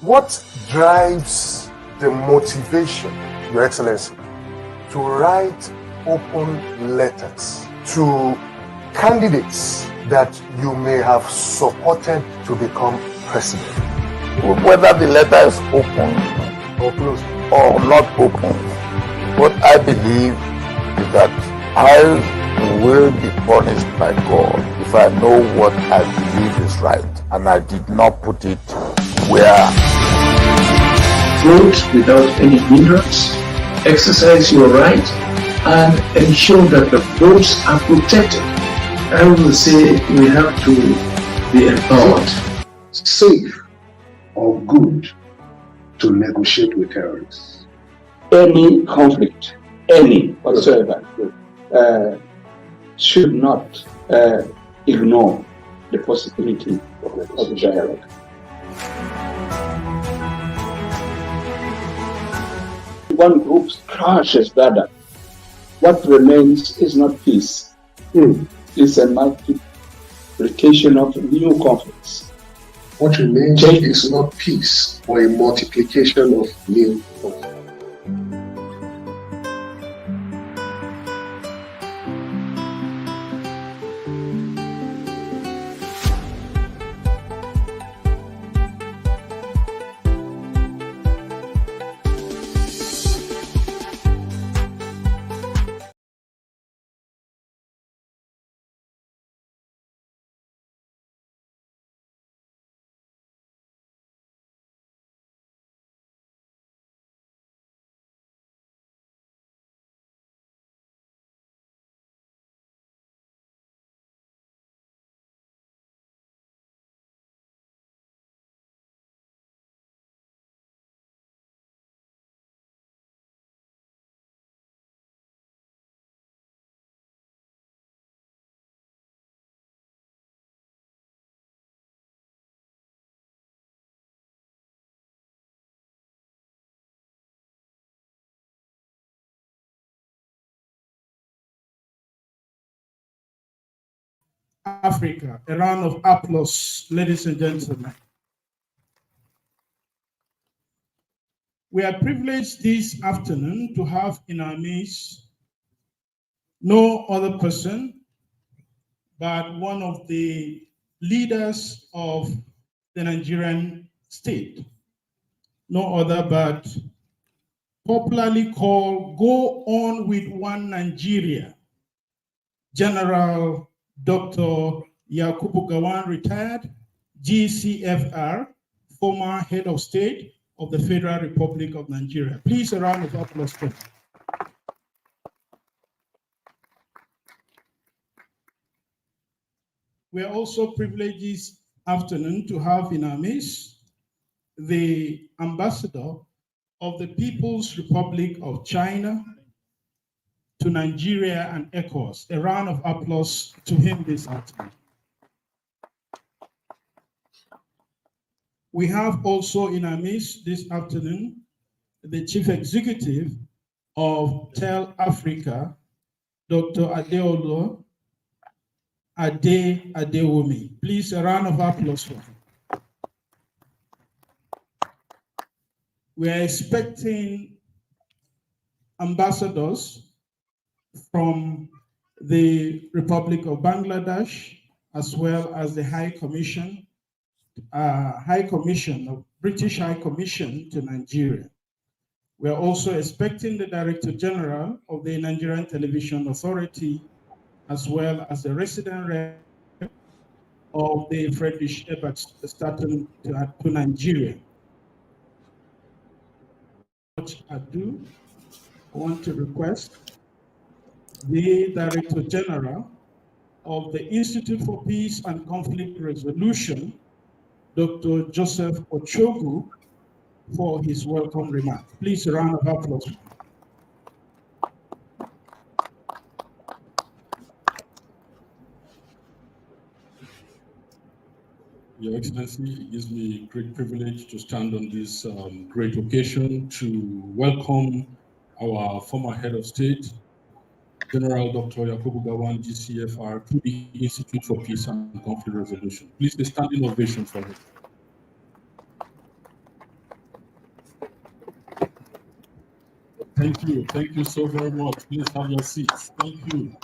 What drives the motivation, Your Excellency, to write open letters to candidates that you may have supported to become president? Whether the letter is open Or closed? or not open, what I believe is that I will be punished by God if I know what I believe is right and I did not put it where. Vote without any hindrance, exercise your right, and ensure that the votes are protected. I will say we have to be empowered. Safe or good to negotiate with terrorists? Any conflict, any whatsoever, should not ignore the possibility of the dialogue. One group crushes the other. What remains is not peace. It's a multiplication of new conflicts. What remains is not peace, or a multiplication of new conflicts. Africa. A round of applause, ladies and gentlemen. We are privileged this afternoon to have in our midst no other person but one of the leaders of the Nigerian state, no other but popularly called Go On With One Nigeria, General Dr. Yakubu Gowon, retired, GCFR, former head of state of the Federal Republic of Nigeria. Please, a round of applause for him. We are also privileged this afternoon to have in our midst the ambassador of the People's Republic of China to Nigeria and ECOWAS. A round of applause to him this afternoon. We have also in our midst this afternoon the Chief Executive of TEL Africa, Dr. Adeolu Adewomi. Please, a round of applause for him. We are expecting ambassadors from the Republic of Bangladesh, as well as the British High Commission to Nigeria. We are also expecting the Director General of the Nigerian Television Authority, as well as the resident rep of the Friedrich Ebert Statue to Nigeria. I want to request the Director General of the Institute for Peace and Conflict Resolution, Dr. Joseph Ochogu, for his welcome remark. Please, a round of applause. Your Excellency, it gives me great privilege to stand on this great occasion to welcome our former head of state, General Dr. Yakubu Gowon, GCFR, to the Institute for Peace and Conflict Resolution. Please, a standing ovation for him. Thank you. Thank you so very much. Please have your seats. Thank you.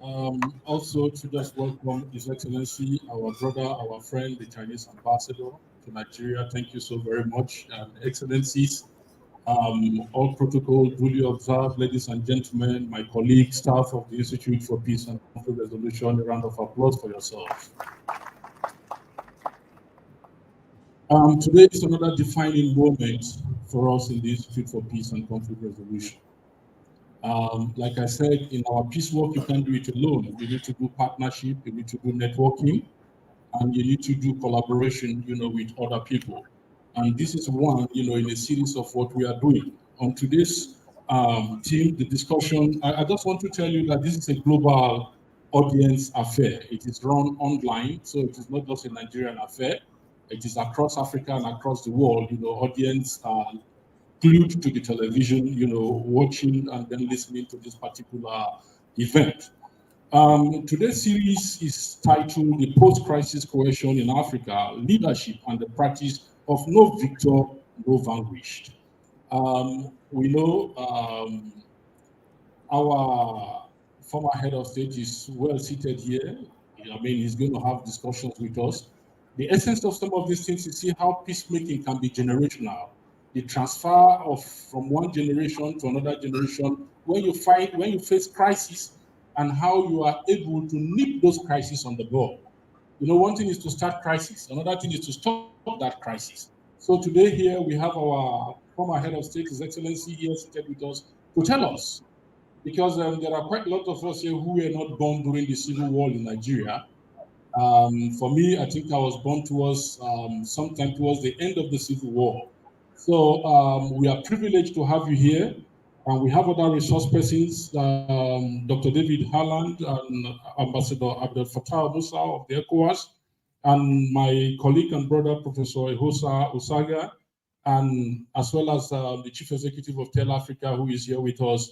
Also, to just welcome His Excellency, our brother, our friend, the Chinese ambassador to Nigeria. Thank you so very much. Excellencies, all protocol duly observed, ladies and gentlemen, my colleagues, staff of the Institute for Peace and Conflict Resolution, a round of applause for yourselves. Today is another defining moment for us in the Institute for Peace and Conflict Resolution. Like I said, in our peace work, you can't do it alone. You need to do partnership, you need to do networking, and you need to do collaboration, with other people. And this is one, in a series of what we are doing. On today's team, the discussion, I just want to tell you that this is a global audience affair. It is run online, so it is not just a Nigerian affair. It is across Africa and across the world. Audience glued to the television, watching and then listening to this particular event. Today's series is titled The Post-Crisis Cohesion in Africa, Leadership and the Practice of No Victor, No Vanquished. We know our former head of state is well seated here. I mean, he's going to have discussions with us. The essence of some of these things is see how peacemaking can be generational. The transfer from one generation to another generation, when you face crisis, and how you are able to nip those crises on the bud. One thing is to start crisis, another thing is to stop that crisis. So today here we have our former head of state, His Excellency, here seated with us to tell us, because there are quite a lot of us here who were not born during the civil war in Nigeria. For me, I think I was born sometime towards the end of the civil war. So we are privileged to have you here. And we have other resource persons, Dr. David Harland and Ambassador Abdel Fattah Musa of the ECOWAS, and my colleague and brother, Professor Ehosa Osaga, and as well as the Chief Executive of Tel Africa, who is here with us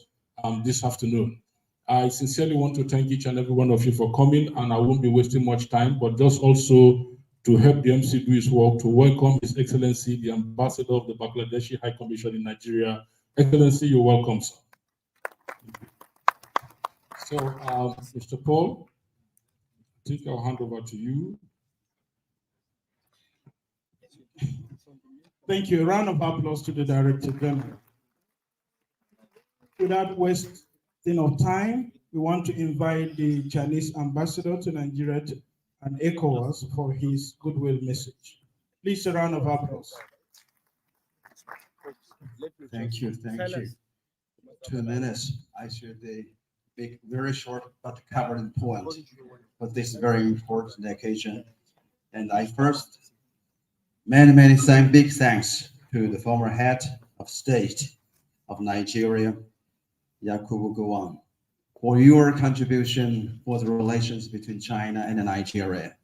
this afternoon. I sincerely want to thank each and every one of you for coming, and I won't be wasting much time, but just also to help the MC do his work, to welcome His Excellency, the Ambassador of the Bangladeshi High Commission in Nigeria. Excellency, you're welcome, sir. So, Mr. Paul, I think I'll hand over to you. Thank you. A round of applause to the Director General. Without wasting of time, we want to invite the Chinese ambassador to Nigeria and ECOWAS for his goodwill message. Please, a round of applause. Thank you. 2 minutes. I should make very short but covering point for this very important occasion. And I first many big thanks to the former head of state of Nigeria, Yakubu Gowon, for your contribution for the relations between China and Nigeria.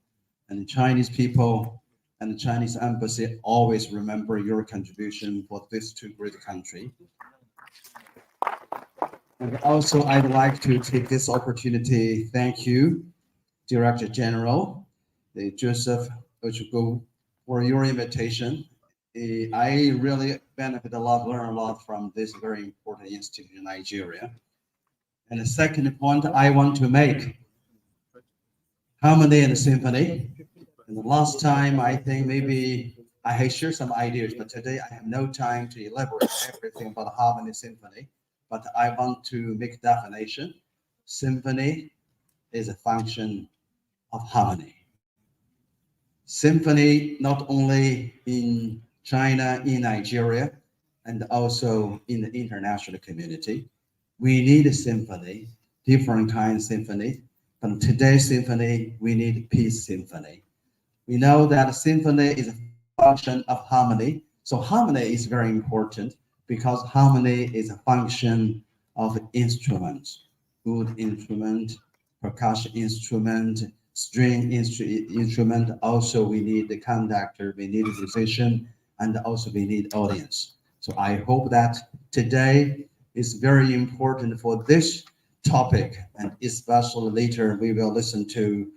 And the Chinese people and the Chinese embassy always remember your contribution for these two great countries. And also, I'd like to take this opportunity, thank you, Director General Joseph Ochugo, for your invitation. I really benefit a lot, learn a lot from this very important institute in Nigeria. And the second point I want to make, harmony and symphony. And the last time, I think maybe I had shared some ideas, but today I have no time to elaborate everything about harmony symphony. But I want to make a definition. Symphony is a function of harmony. Symphony not only in China, in Nigeria, and also in the international community. We need a symphony, different kinds of symphony. But today's symphony, we need peace symphony. We know that symphony is a function of harmony. So harmony is very important because harmony is a function of instruments, wood instrument, percussion instrument, string instrument. Also, we need the conductor, we need a musician, and also we need audience. So I hope that today is very important for this topic, and especially later we will listen to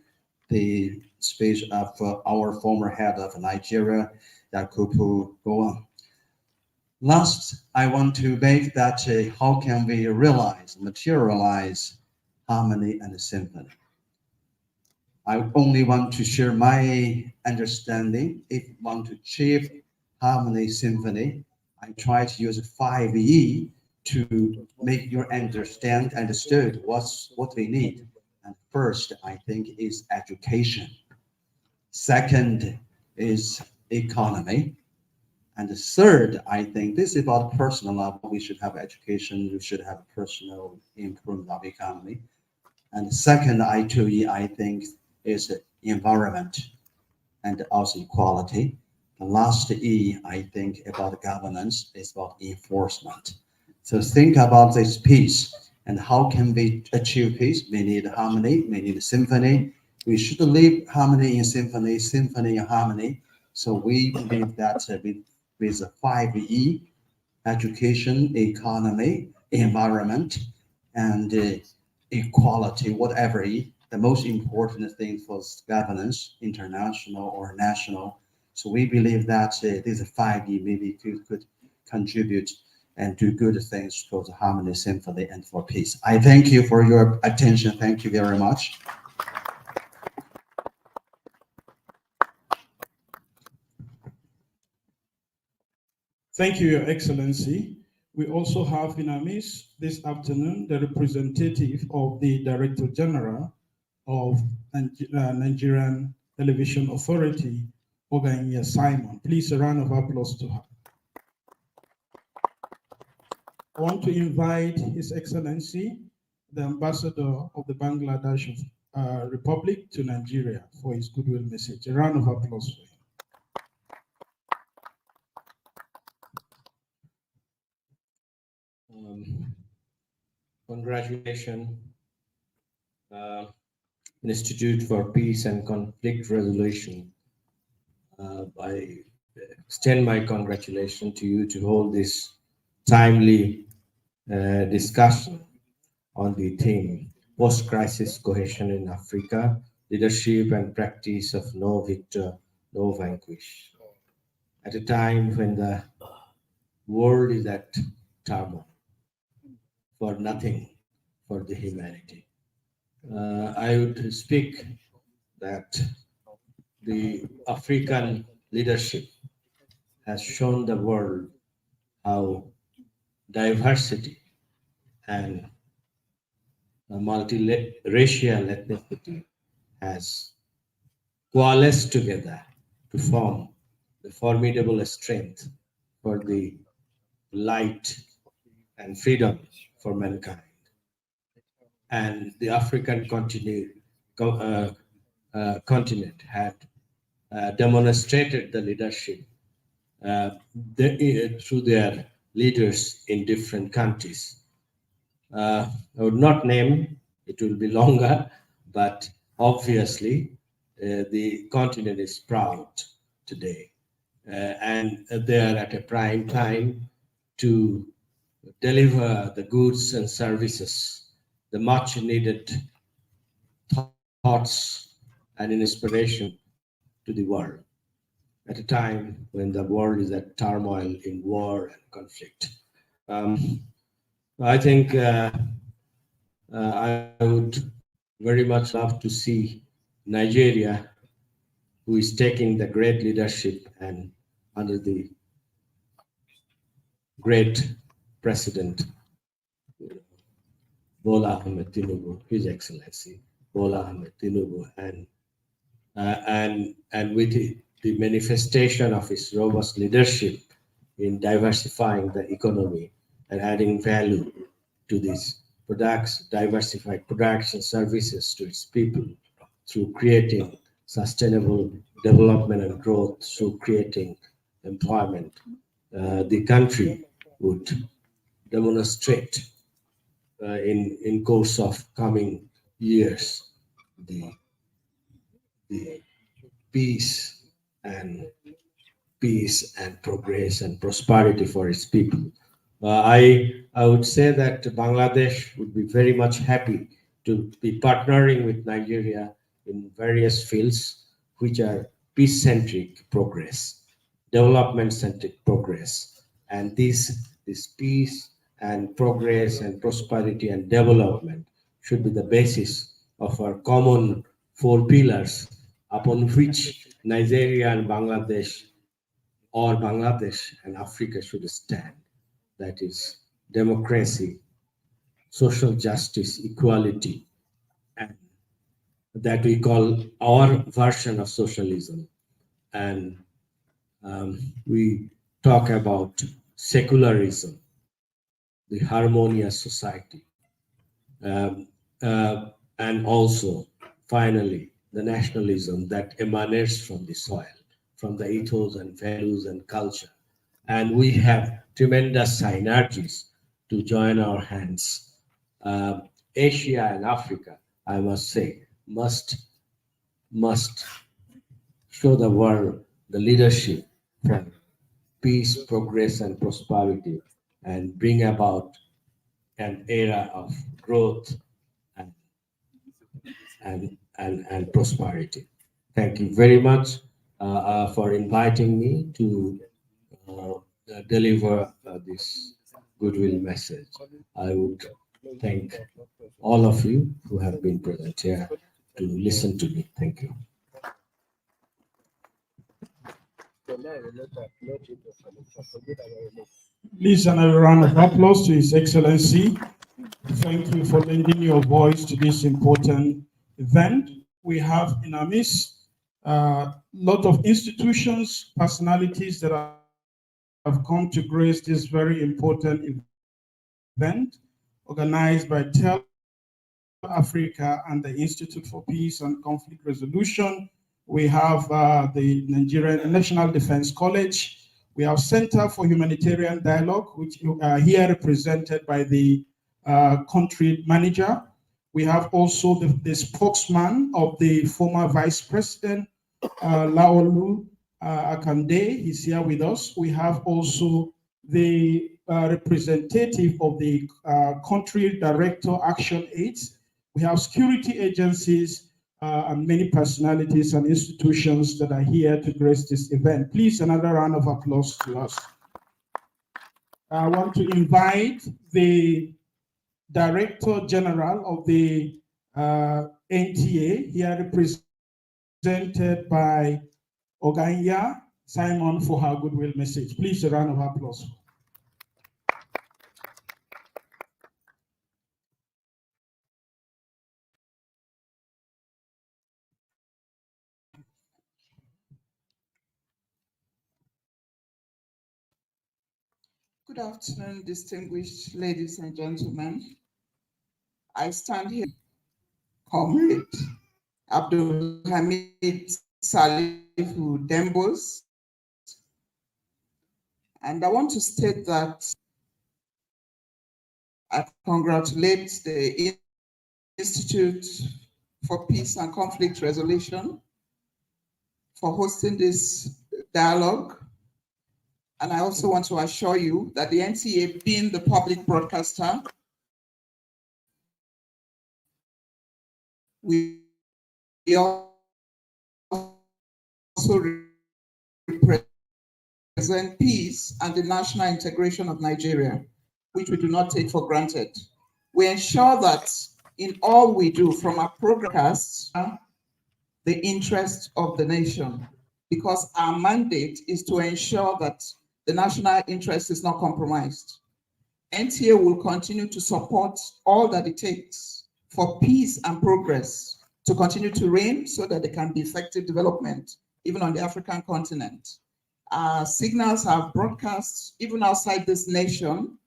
the speech of our former head of Nigeria, Yakubu Gowon. Last, I want to make that how can we materialize harmony and symphony. I only want to share my understanding. If you want to achieve harmony symphony, I try to use 5E to make you understood what we need. And first, I think is education. Second is economy. And the third, I think this is about personal level. We should have education. We should have personal improvement of economy. And the second I2E, I think, is environment and also equality. The last E, I think, about governance is about enforcement. So think about this peace and how can we achieve peace? We need harmony, we need symphony. We should live harmony in symphony, symphony in harmony. So we believe that with the 5E, education, economy, environment, and equality, whatever, the most important thing for governance, international or national. So we believe that this 5E maybe could contribute and do good things towards harmony, symphony, and for peace. I thank you for your attention. Thank you very much. Thank you, Your Excellency. We also have in our midst this afternoon the representative of the Director General of Nigerian Television Authority, Oganya Simon. Please, a round of applause to her. I want to invite His Excellency, the Ambassador of the Bangladesh Republic to Nigeria for his goodwill message. A round of applause for him. Congratulations, Institute for Peace and Conflict Resolution. I extend my congratulations to you to hold this timely discussion on the theme post-crisis cohesion in Africa, leadership and practice of no victor, no vanquish. At a time when the world is at turmoil, for nothing for the humanity. I would speak that the African leadership has shown the world how diversity and multiracial ethnicity has coalesced together to form the formidable strength for the light and freedom for mankind. And the African continent had demonstrated the leadership through their leaders in different countries. I would not name, it will be longer, but obviously the continent is proud today. And they are at a prime time to deliver the goods and services, the much needed thoughts and inspiration to the world at a time when the world is at turmoil in war and conflict. I think I would very much love to see Nigeria, who is taking the great leadership and under the great President Bola Ahmed Tinubu, His Excellency Bola Ahmed Tinubu, and with the manifestation of his robust leadership in diversifying the economy and adding value to these products, diversified products and services to its people through creating sustainable development and growth, through creating employment. The country would demonstrate in course of coming years the peace and progress and prosperity for its people. I would say that Bangladesh would be very much happy to be partnering with Nigeria in various fields, which are peace-centric progress, development-centric progress, And this peace and progress and prosperity and development should be the basis of our common four pillars upon which Nigeria and Bangladesh, or Bangladesh and Africa should stand. That is democracy, social justice, equality, and that we call our version of socialism. And we talk about secularism, the harmonious society, um, and also, finally, the nationalism that emanates from the soil, from the ethos and values and culture. And we have tremendous synergies to join our hands. Asia and Africa, I must say, must show the world the leadership for peace, progress, and prosperity, and bring about an era of growth and, and prosperity. Thank you very much for inviting me to deliver this goodwill message. I would thank all of you who have been present here to listen to me. Thank you. Please, another round of applause to His Excellency. Thank you for lending your voice to this important event. We have in our midst a lot of institutions, personalities that have come to grace this very important event organized by TEL Africa and the Institute for Peace and Conflict Resolution. We have the Nigerian National Defense College. We have Center for Humanitarian Dialogue, which are here represented by the country manager. We have also the spokesman of the former Vice President, Laolu Akande. He's here with us. We have also the representative of the country director Action Aids. We have security agencies and many personalities and institutions that are here to grace this event. Please, another round of applause to us. I want to invite the Director General of the NTA, here represented by Oganya Simon, for her goodwill message. Please, a round of applause. Good afternoon, distinguished ladies and gentlemen. I stand here, Comrade Abdul Hamid Salihu Dembos, and I want to state that I congratulate the Institute for Peace and Conflict Resolution for hosting this dialogue. And I also want to assure you that the NTA, being the public broadcaster, we also represent peace and the national integration of Nigeria, which we do not take for granted. We ensure that in all we do, from our broadcasts, the interest of the nation, because our mandate is to ensure that the national interest is not compromised. NTA will continue to support all that it takes for peace and progress to continue to reign so that there can be effective development, even on the African continent. Signals have broadcast even outside this nation.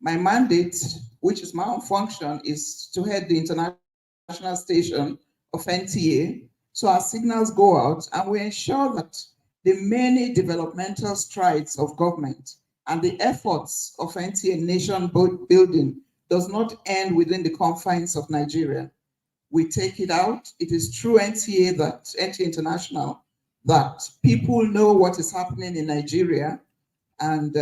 My mandate, which is my own function, is to head the international station of NTA. So our signals go out and we ensure that the many developmental strides of government and the efforts of NTA nation building does not end within the confines of Nigeria. We take it out. It is through NTA, that NTA International, that people know what is happening in Nigeria, and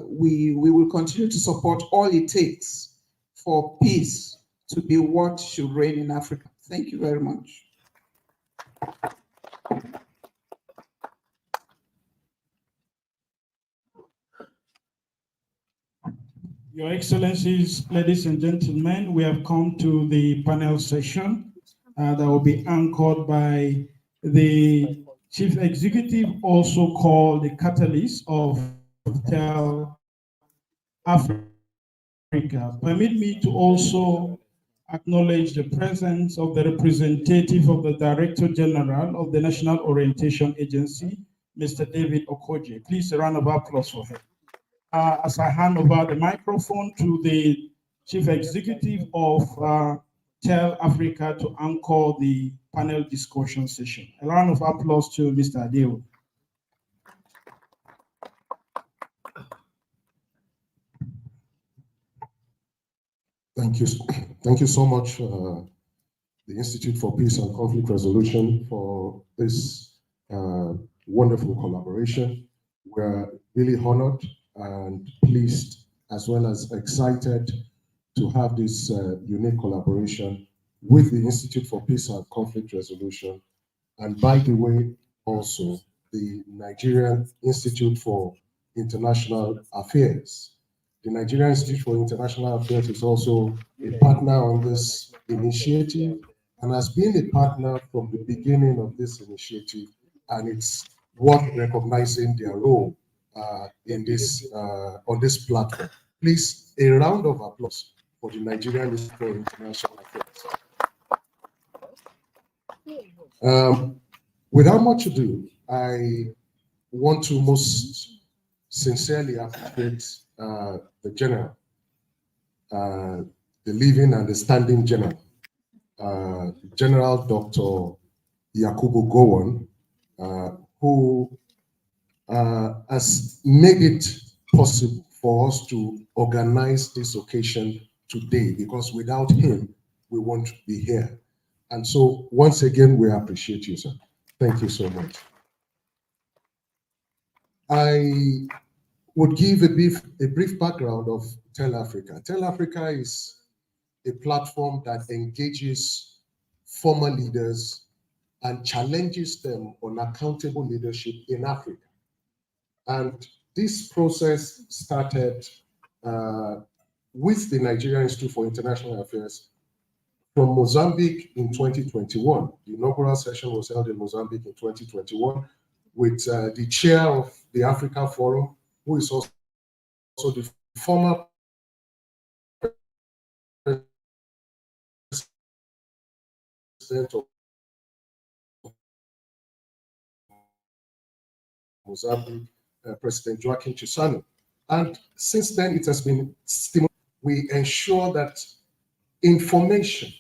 we will continue to support all it takes for peace to be what should reign in Africa. Thank you very much. Your Excellencies, ladies and gentlemen, we have come to the panel session that will be anchored by the Chief Executive, also called the catalyst of TEL Africa. Permit me to also acknowledge the presence of the representative of the Director General of the National Orientation Agency, Mr. David Okoje. Please a round of applause for him. As I hand over the microphone to the Chief Executive of TEL Africa to anchor the panel discussion session. A round of applause to Mr. Adeo. Thank you. Thank you so much, the Institute for Peace and Conflict Resolution, for this wonderful collaboration. We're really honored and pleased, as well as excited to have this unique collaboration with the Institute for Peace and Conflict Resolution. And by the way, also the Nigerian Institute for International Affairs. The Nigerian Institute for International Affairs is also a partner on this initiative and has been a partner from the beginning of this initiative, and it's worth recognizing their role in this on this platform. Please, a round of applause for the Nigerian Institute for International Affairs. Without much ado, I want to most sincerely appreciate the General, the living and the standing General, General Dr. Yakubu Gowon, who has made it possible for us to organize this occasion today, because without him, we won't be here. And so once again, we appreciate you, sir. Thank you so much. I would give a brief background of TEL Africa. TEL Africa is a platform that engages former leaders and challenges them on accountable leadership in Africa. And this process started with the Nigerian Institute for International Affairs from Mozambique in 2021. The inaugural session was held in Mozambique in 2021 with the chair of the Africa Forum, who is also the former president of Mozambique, President Joaquim Chissano. And since then, it has been stimulated. We ensure that information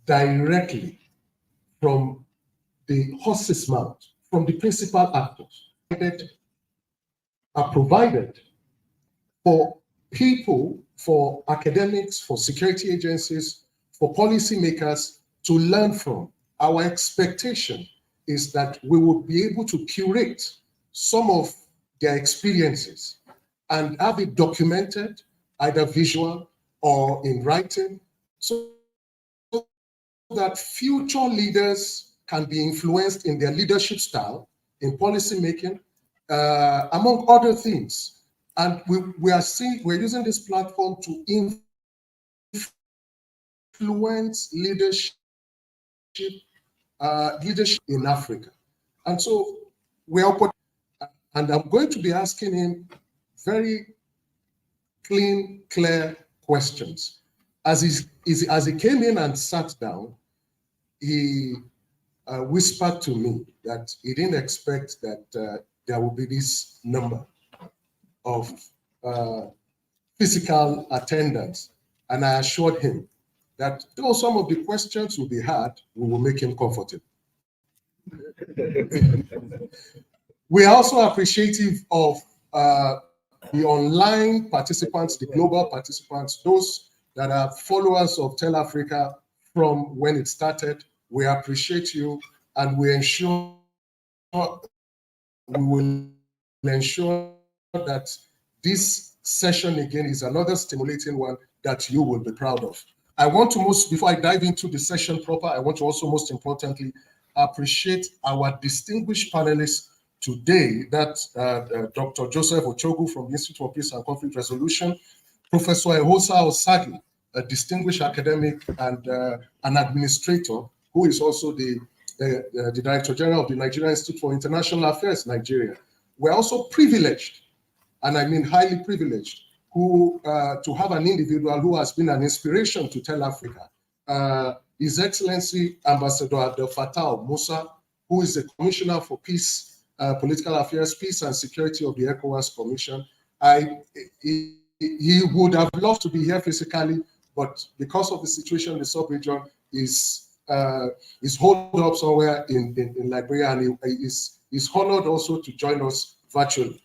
directly from the horse's mouth, from the principal actors, are provided for people, for academics, for security agencies, for policymakers to learn from. Our expectation is that we will be able to curate some of their experiences and have it documented, either visual or in writing, so that future leaders can be influenced in their leadership style, in policy making, among other things. And we're using this platform to influence leadership in Africa. And so we are, and I'm going to be asking him very clean, clear questions. As he came in and sat down, he whispered to me that he didn't expect that there would be this number of physical attendance. And I assured him that though some of the questions will be hard, we will make him comfortable. We are also appreciative of the online participants, the global participants, those that are followers of TEL Africa from when it started. We appreciate you, and we will ensure that this session again is another stimulating one that you will be proud of. I want to before I dive into the session proper, I want to also most importantly appreciate our distinguished panelists today, that Dr. Joseph Ochogu from the Institute for Peace and Conflict Resolution, Professor Ehosa Osagi, a distinguished academic and an administrator, who is also the Director General of the Nigerian Institute for International Affairs, Nigeria. We're also privileged, and I mean highly privileged, to have an individual who has been an inspiration to Tell Africa. His Excellency Ambassador Abdel Fattah Musa, who is the Commissioner for Peace, Political Affairs, Peace and Security of the ECOWAS Commission. He would have loved to be here physically, but because of the situation in the sub-region, is holed up somewhere in Liberia, and he is honored also to join us virtually.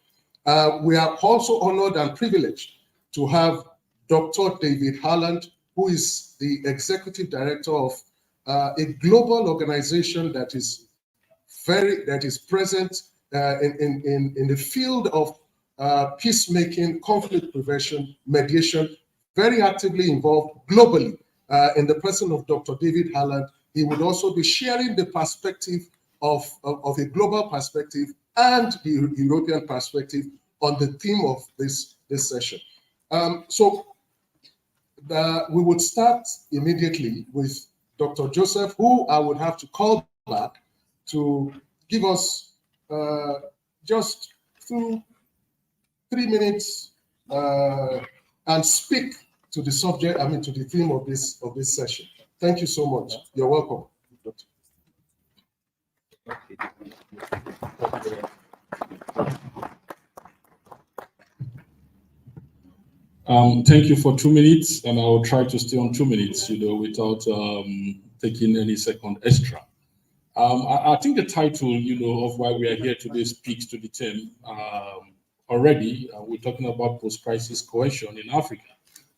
We are also honored and privileged to have Dr. David Harland, who is the Executive Director of a global organization that is present in the field of peacemaking, conflict prevention, mediation, very actively involved globally. In the person of Dr. David Harland, he would also be sharing the perspective of a global perspective and the European perspective on the theme of this session. So we would start immediately with Dr. Joseph, who I would have to call back to give us just 3 minutes and speak to the subject, to the theme of this session. Thank you so much. You're welcome, Doctor. Thank you for 2 minutes, and I will try to stay on 2 minutes, without taking any second extra. I think the title, of why we are here today speaks to the theme already. We're talking about post-crisis cohesion in Africa.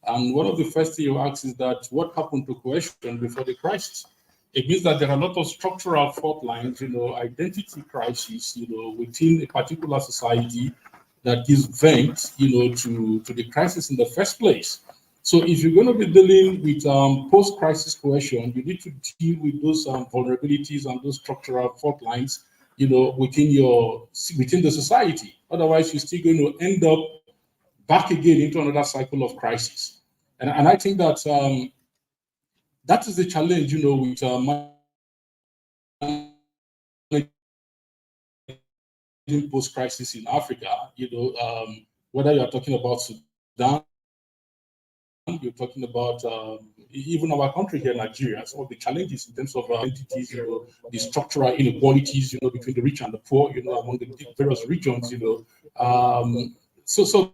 And one of the first things you ask is that what happened to cohesion before the crisis? It means that there are a lot of structural fault lines, identity crises, within a particular society that gives vent, to the crisis in the first place. So if you're going to be dealing with post-crisis cohesion, you need to deal with those vulnerabilities and those structural fault lines, within the society. Otherwise, you're still going to end up back again into another cycle of crisis. And I think that that is the challenge, with post-crisis in Africa. Whether you are talking about Sudan, you're talking about even our country here, Nigeria, some of the challenges in terms of entities, the structural inequalities, between the rich and the poor, among the various regions, so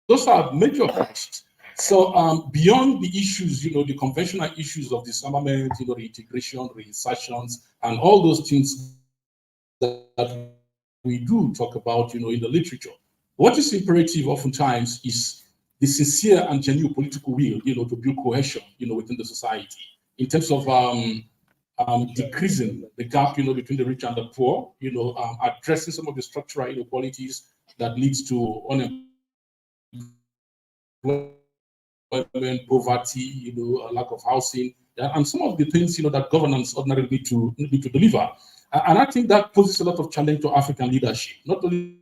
those are major costs. So beyond the issues, the conventional issues of disarmament, the integration, reinsertions, and all those things that we do talk about, in the literature, what is imperative oftentimes is the sincere and genuine political will, to build cohesion, within the society, in terms of decreasing the gap, between the rich and the poor, addressing some of the structural inequalities that leads to unemployment, poverty, lack of housing, and some of the things, that governance ordinarily need to deliver. And I think that poses a lot of challenge to African leadership, not only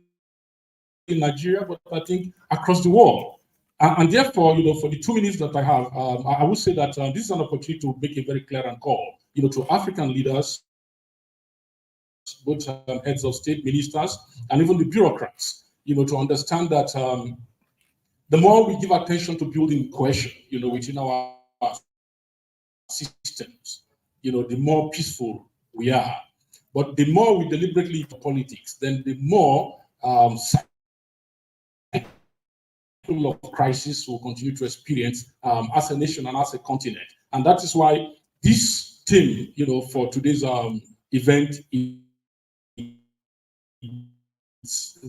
in Nigeria, but I think across the world. And therefore, for the 2 minutes that I have, I would say that this is an opportunity to make a very clear and call, to African leaders, both heads of state, ministers, and even the bureaucrats, to understand that the more we give attention to building cohesion, within our systems, the more peaceful we are. But the more we deliberately do politics, then the more cycle of crisis will continue to experience as a nation and as a continent. And that is why this theme, for today's event is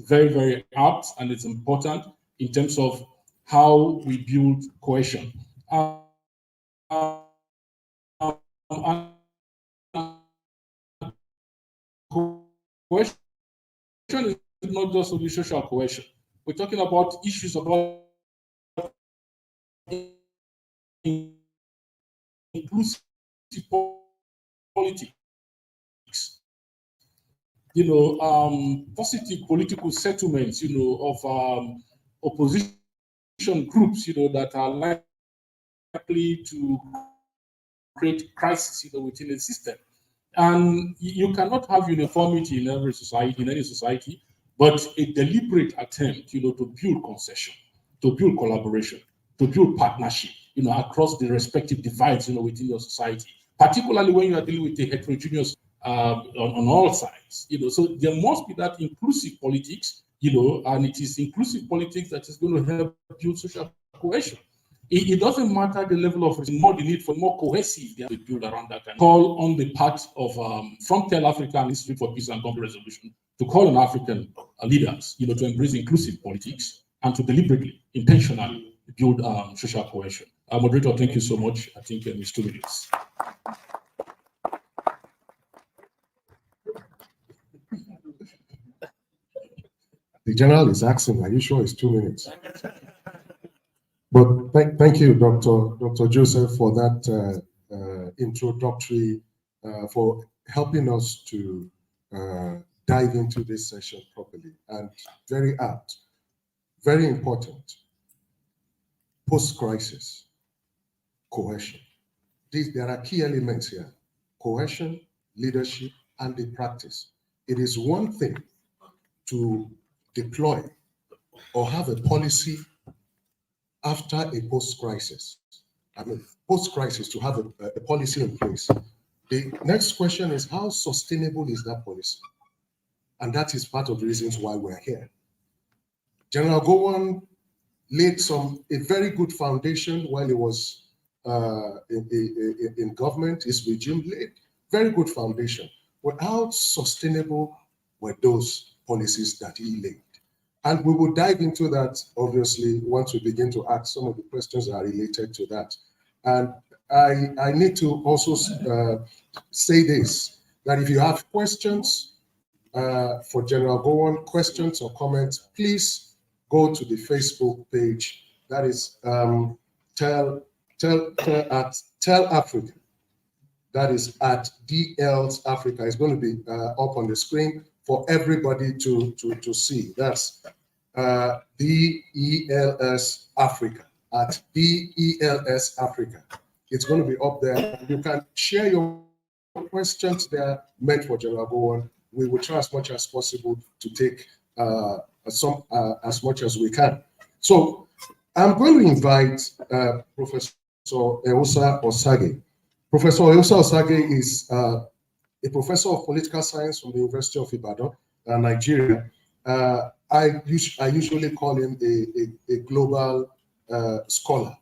very, very apt, and it's important in terms of how we build cohesion. Cohesion is not just only social cohesion. We're talking about issues about inclusive politics, positive political settlements, of opposition groups, that are likely to create crisis, within a system. And you cannot have uniformity in every society, in any society, but a deliberate attempt, to build concession, to build collaboration, to build partnership, across the respective divides, within your society, particularly when you are dealing with a heterogeneous on all sides, So there must be that inclusive politics, and it is inclusive politics that is going to help build social cohesion. It doesn't matter the level of more the need for more cohesive to build around that and call on the part of from Tel African Institute for Peace and Conflict Resolution to call on African leaders, to embrace inclusive politics and to deliberately, intentionally build social cohesion. Moderator, thank you so much. I think it's 2 minutes. The general is asking, are you sure it's 2 minutes? But thank you, Dr. Joseph, for that introductory, for helping us to dive into this session properly, and very apt, very important. Post-crisis, cohesion. There are key elements here: cohesion, leadership, and the practice. It is one thing to deploy or have a policy after a post-crisis. I mean, post-crisis, to have a policy in place. The next question is, how sustainable is that policy? And that is part of the reasons why we're here. General Gowon laid a very good foundation while he was in government. His regime laid very good foundation. But how sustainable were those policies that he laid? And we will dive into that, obviously, once we begin to ask some of the questions that are related to that. And I need to also say this, that if you have questions for General Gowon, questions or comments, please go to the Facebook page. That is Tell Africa. That is at DL's Africa. It's going to be up on the screen for everybody to see. That's DELS Africa, at DELS Africa. It's going to be up there. You can share your questions there meant for General Gowon. We will try as much as possible to take as much as we can. So I'm going to invite Professor Ewosa Osage. Professor Ewosa Osage is a professor of political science from the University of Ibadan, Nigeria. I usually call him a global scholar,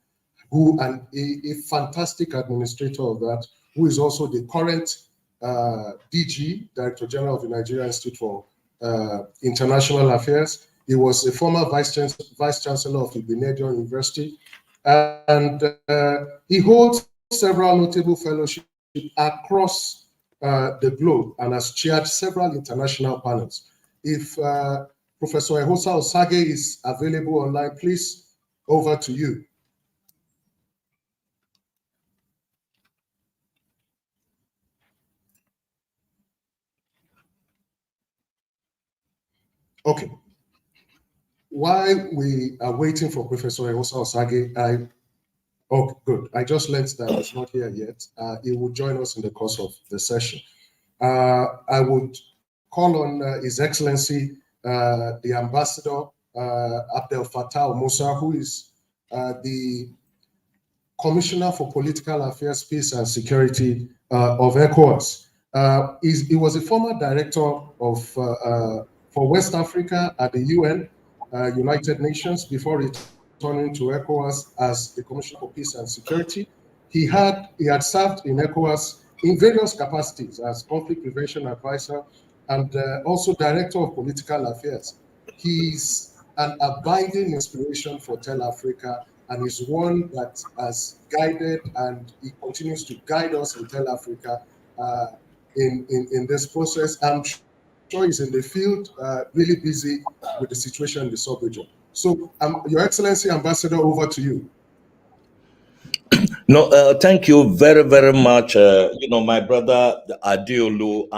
and a fantastic administrator of that, who is also the current DG, Director General of the Nigerian Institute for International Affairs. He was a former Vice Chancellor of Ibadan University, and he holds several notable fellowships across the globe and has chaired several international panels. If Professor Ewosa Osage is available online, please, over to you. Okay. While we are waiting for Professor Ewosa Osage, oh, good. I just learned that he's not here yet. He will join us in the course of the session. I would call on His Excellency, the Ambassador Abdel Fattah Musa, who is the Commissioner for Political Affairs, Peace and Security of ECOWAS. He was a former director of for West Africa at the UN, United Nations, before returning to ECOWAS as the Commissioner for Peace and Security. He had served in ECOWAS in various capacities as conflict prevention advisor and also director of political affairs. He's an abiding inspiration for Tel Africa, and is one that has guided, and he continues to guide us in Tel Africa in this process. I'm sure he's in the field, really busy with the situation in the sub-region. So, Your Excellency, Ambassador, over to you. No, thank you very, very much. My brother Adeolu,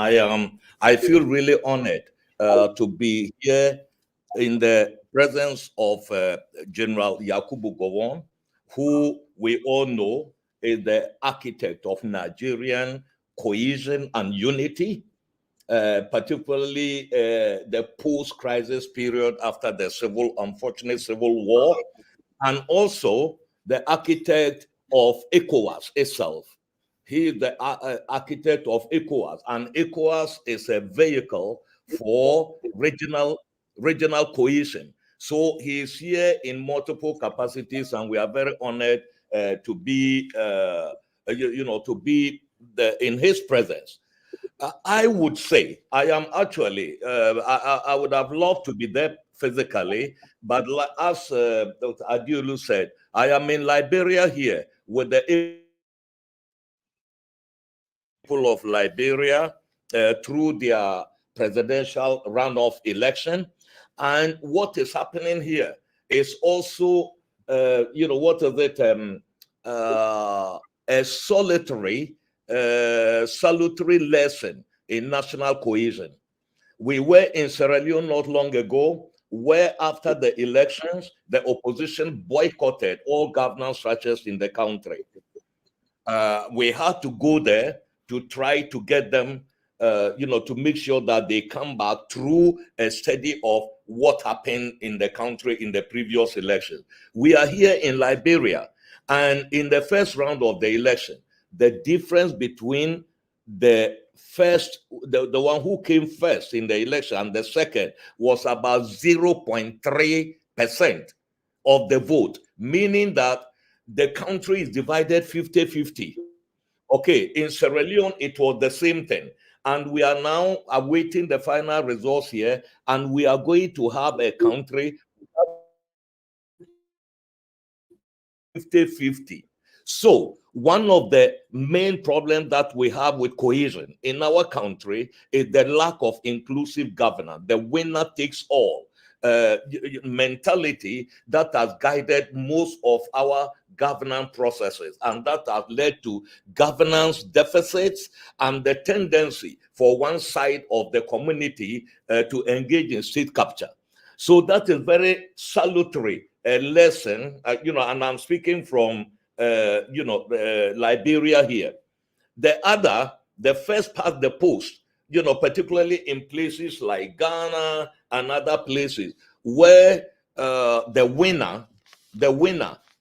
I feel really honored to be here in the presence of General Yakubu Gowon, who we all know is the architect of Nigerian cohesion and unity, particularly the post-crisis period after the unfortunate civil war, and also the architect of ECOWAS itself. He is the architect of ECOWAS, and ECOWAS is a vehicle for regional cohesion. So he is here in multiple capacities, and we are very honored to be, to be in his presence. I would say I am actually. I would have loved to be there physically, but as Dr. Adiolu said, I am in Liberia here with the people of Liberia through their presidential runoff election, and what is happening here is also, what is it? A salutary lesson in national cohesion. We were in Sierra Leone not long ago, where after the elections, the opposition boycotted all governance structures in the country. We had to go there to try to get them, to make sure that they come back through a study of what happened in the country in the previous election. We are here in Liberia, and in the first round of the election, the difference between the one who came first in the election and the second was about 0.3% of the vote, meaning that the country is divided 50-50. Okay, in Sierra Leone, it was the same thing. And we are now awaiting the final results here, and we are going to have a country 50-50. So one of the main problems that we have with cohesion in our country is the lack of inclusive governance, the winner takes all mentality that has guided most of our governance processes, and that has led to governance deficits and the tendency for one side of the community to engage in state capture. So that is very salutary lesson, and I'm speaking from Liberia here. The first past the post, particularly in places like Ghana and other places where the winner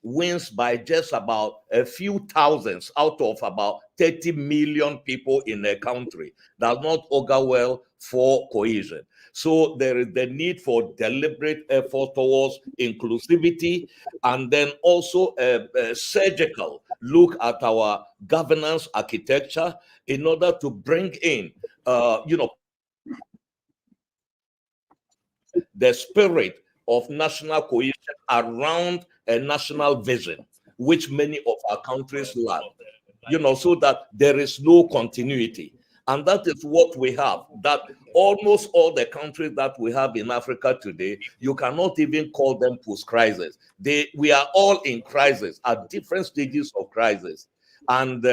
wins by just about a few thousands out of about 30 million people in a country, does not augur well for cohesion. So there is the need for deliberate effort towards inclusivity, and then also a surgical look at our governance architecture in order to bring in, the spirit of national cohesion around a national vision, which many of our countries lack, so that there is no continuity. And that is what we have, that almost all the countries that we have in Africa today, you cannot even call them post-crisis. We are all in crisis at different stages of crisis. And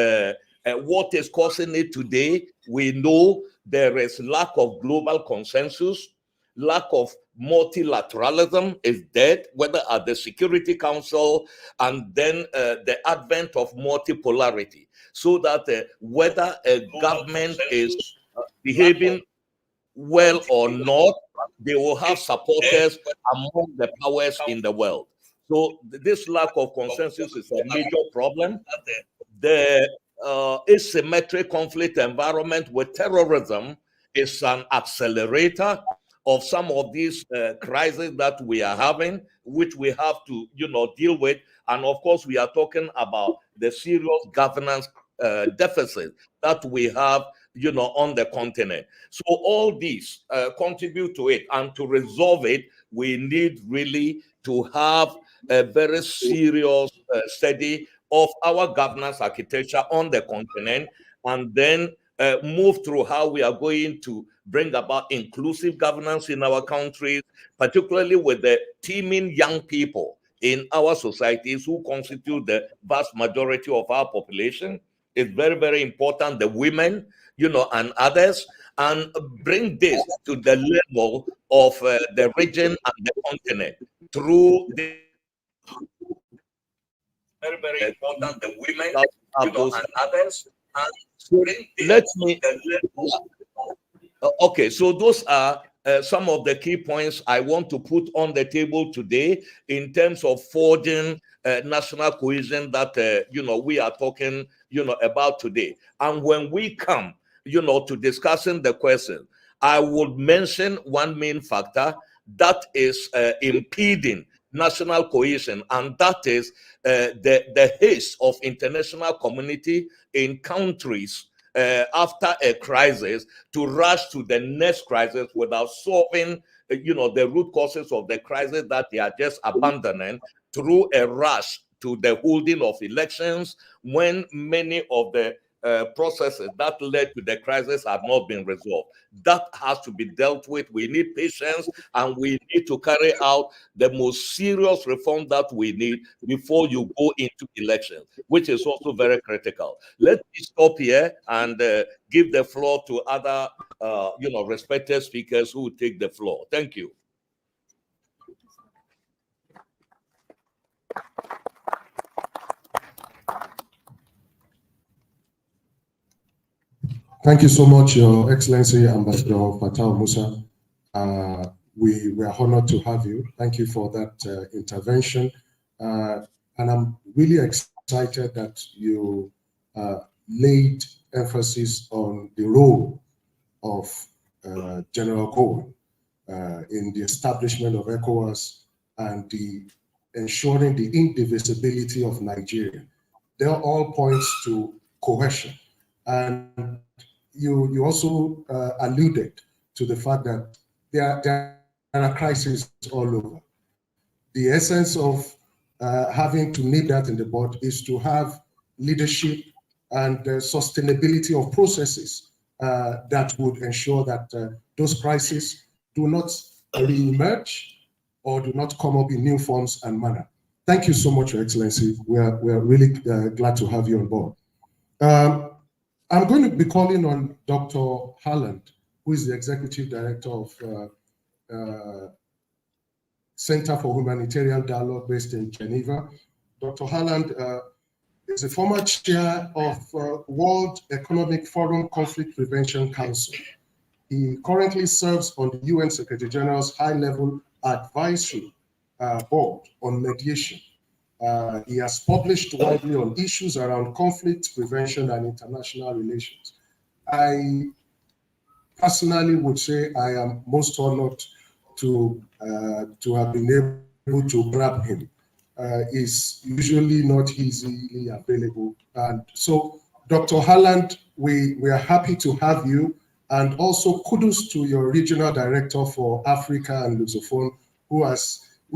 what is causing it today, we know there is lack of global consensus, lack of multilateralism is dead, whether at the Security Council, and then the advent of multipolarity, so that whether a government is behaving well or not, they will have supporters among the powers in the world. So this lack of consensus is a major problem. The asymmetric conflict environment with terrorism is an accelerator of some of these crises that we are having, which we have to, deal with. And of course, we are talking about the serious governance deficit that we have, on the continent. So all these contribute to it, and to resolve it, we need really to have a very serious study of our governance architecture on the continent, and then move through how we are going to bring about inclusive governance in our countries, particularly with the teeming young people in our societies who constitute the vast majority of our population. It's very, very important, the women, and others, and bring this to the level of the region and the continent through the very, very important, the women, and others. And so let me, okay, so those are some of the key points I want to put on the table today in terms of forging national cohesion that, we are talking, about today. And when we come, to discussing the question, I would mention one main factor that is impeding national cohesion, and that is the haste of international community in countries after a crisis to rush to the next crisis without solving, the root causes of the crisis that they are just abandoning through a rush to the holding of elections when many of the processes that led to the crisis have not been resolved. That has to be dealt with. We need patience, and we need to carry out the most serious reform that we need before you go into elections, which is also very critical. Let me stop here and give the floor to other, respected speakers who will take the floor. Thank you. Thank you so much, Your Excellency Ambassador Fatal Musa. We are honored to have you. Thank you for that intervention. And I'm really excited that you laid emphasis on the role of General Cohen in the establishment of ECOWAS and the ensuring the indivisibility of Nigeria. They're all points to cohesion. And you also alluded to the fact that there are crises all over. The essence of having to nip that in the bud is to have leadership and sustainability of processes that would ensure that those crises do not re-emerge or do not come up in new forms and manner. Thank you so much, Your Excellency. We are really glad to have you on board. I'm going to be calling on Dr. Haaland, who is the Executive Director of Center for Humanitarian Dialogue based in Geneva. Dr. Haaland is a former chair of World Economic Forum Conflict Prevention Council. He currently serves on the UN Secretary General's high-level advisory board on mediation. He has published widely on issues around conflict prevention and international relations. I personally would say I am most honored to have been able to grab him. He's usually not easily available. And so, Dr. Haaland, we are happy to have you. And also kudos to your regional director for Africa and Lusophone, who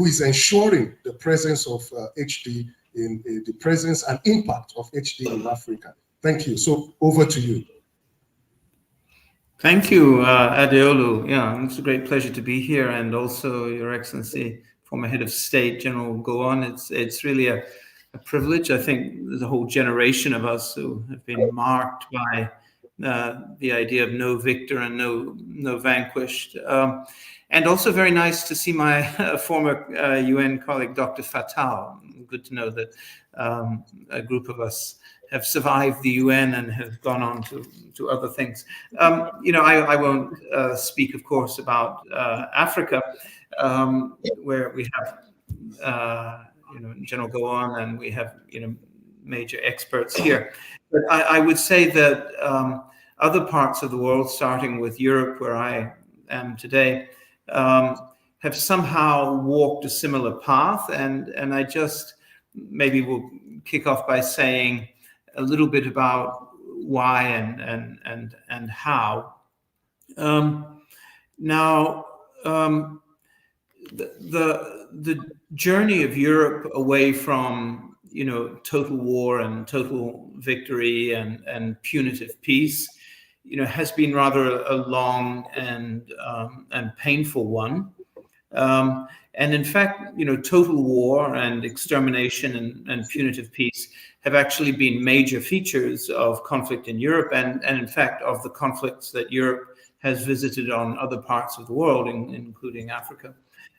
is ensuring the presence of HD in the presence and impact of HD in Africa. Thank you. So over to you. Thank you, Adeolu. Yeah, it's a great pleasure to be here, and also Your Excellency, former Head of State, General Gowon. It's really a privilege. I think there's a whole generation of us who have been marked by the idea of no victor and no vanquished. And also very nice to see my former UN colleague, Dr. Fatal. Good to know that a group of us have survived the UN and have gone on to other things. I won't speak, of course, about Africa, where we have, General Gowon, and we have, major experts here. But I would say that other parts of the world, starting with Europe, where I am today, have somehow walked a similar path. And I just maybe will kick off by saying a little bit about why and how. The journey of Europe away from total war and total victory and punitive peace, has been rather a long and painful one. And in fact, total war and extermination and punitive peace have actually been major features of conflict in Europe, and in fact of the conflicts that Europe has visited on other parts of the world, including Africa,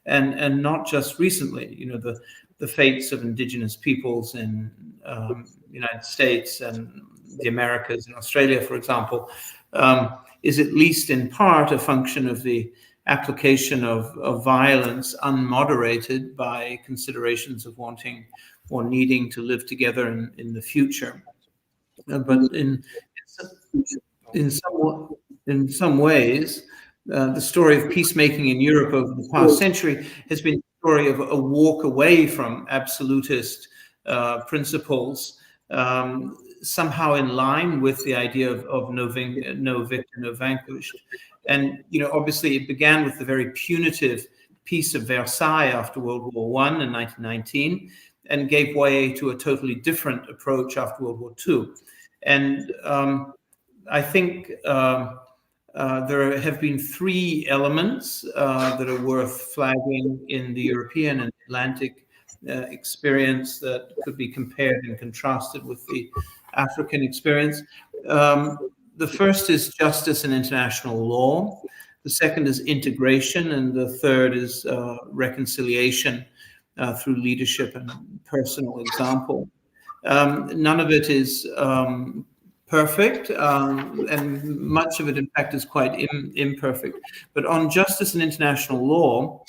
and not just recently. The fates of indigenous peoples in the United States and the Americas and Australia, for example, is at least in part a function of the application of violence unmoderated by considerations of wanting or needing to live together in the future. But in some ways, the story of peacemaking in Europe over the past century has been the story of a walk away from absolutist principles, somehow in line with the idea of no victor, no vanquished. And obviously, it began with the very punitive Peace of Versailles after World War I in 1919, and gave way to a totally different approach after World War II. And I think there have been three elements that are worth flagging in the European and Atlantic experience that could be compared and contrasted with the African experience. The first is justice and international law. The second is integration, and the third is reconciliation through leadership and personal example. None of it is perfect, and much of it, in fact, is quite imperfect. But on justice and international law,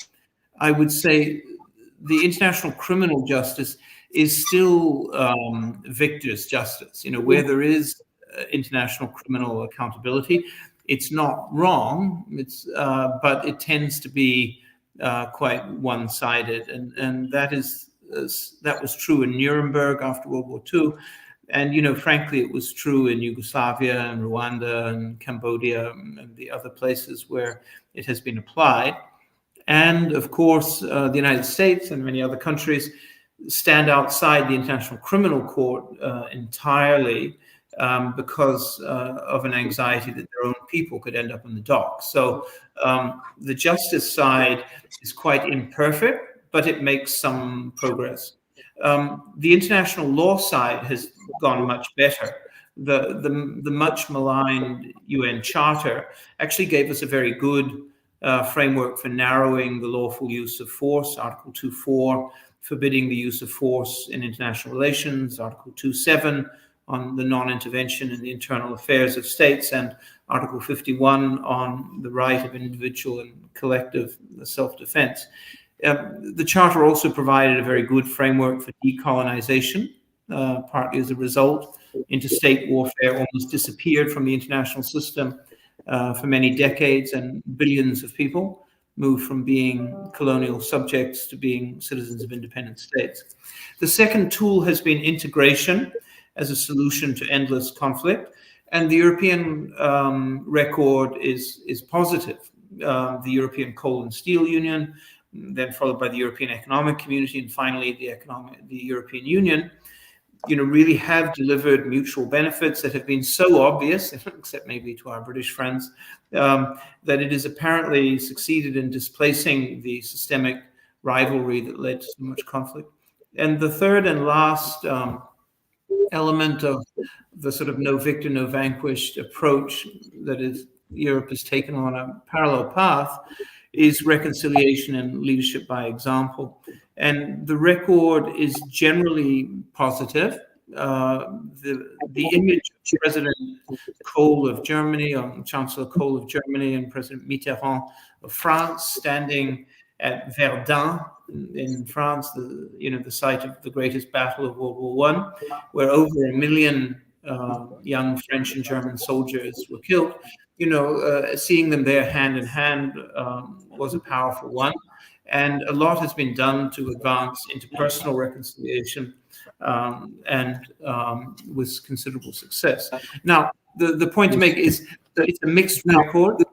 I would say the international criminal justice is still victor's justice. Where there is international criminal accountability, it's not wrong. But it tends to be quite one-sided, and that was true in Nuremberg after World War II. And, frankly, it was true in Yugoslavia and Rwanda and Cambodia and the other places where it has been applied. And, of course, the United States and many other countries stand outside the International Criminal Court entirely because of an anxiety that their own people could end up in the dock. So the justice side is quite imperfect, but it makes some progress. The international law side has gone much better. The much maligned UN Charter actually gave us a very good framework for narrowing the lawful use of force. Article 2.4, forbidding the use of force in international relations. Article 2.7 on the non-intervention in the internal affairs of states, and Article 51 on the right of individual and collective self-defense. The Charter also provided a very good framework for decolonization, partly as a result. Interstate warfare almost disappeared from the international system for many decades, and billions of people moved from being colonial subjects to being citizens of independent states. The second tool has been integration as a solution to endless conflict, and the European record is positive. The European Coal and Steel Union, then followed by the European Economic Community, and finally the European Union, really have delivered mutual benefits that have been so obvious, except maybe to our British friends, that it has apparently succeeded in displacing the systemic rivalry that led to so much conflict. And the third and last element of the sort of no victor, no vanquished approach that Europe has taken on a parallel path is reconciliation and leadership by example. And the record is generally positive. The image of President Kohl of Germany, Chancellor Kohl of Germany, and President Mitterrand of France standing at Verdun in France, the site of the greatest battle of World War I, where over 1 million young French and German soldiers were killed. Seeing them there hand in hand was a powerful one. And a lot has been done to advance interpersonal reconciliation and with considerable success. Now, the point to make is that it's a mixed record,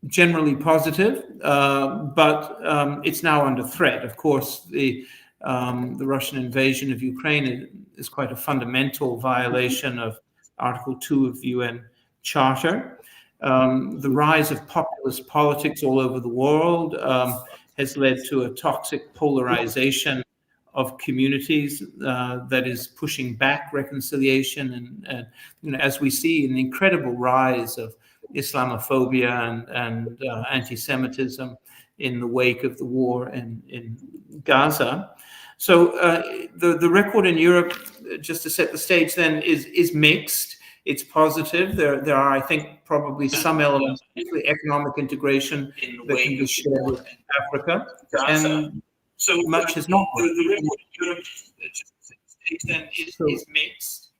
generally positive, but it's now under threat. Of course, the Russian invasion of Ukraine is quite a fundamental violation of Article 2 of the UN Charter. The rise of populist politics all over the world has led to a toxic polarization of communities that is pushing back reconciliation, and as we see, an incredible rise of Islamophobia and anti-Semitism in the wake of the war in Gaza. So the record in Europe, just to set the stage, then is mixed. It's positive. There are, I think, probably some elements, particularly economic integration, that can be shared with Africa, and so much has not. The record in Europe, just to set the stage, then is mixed.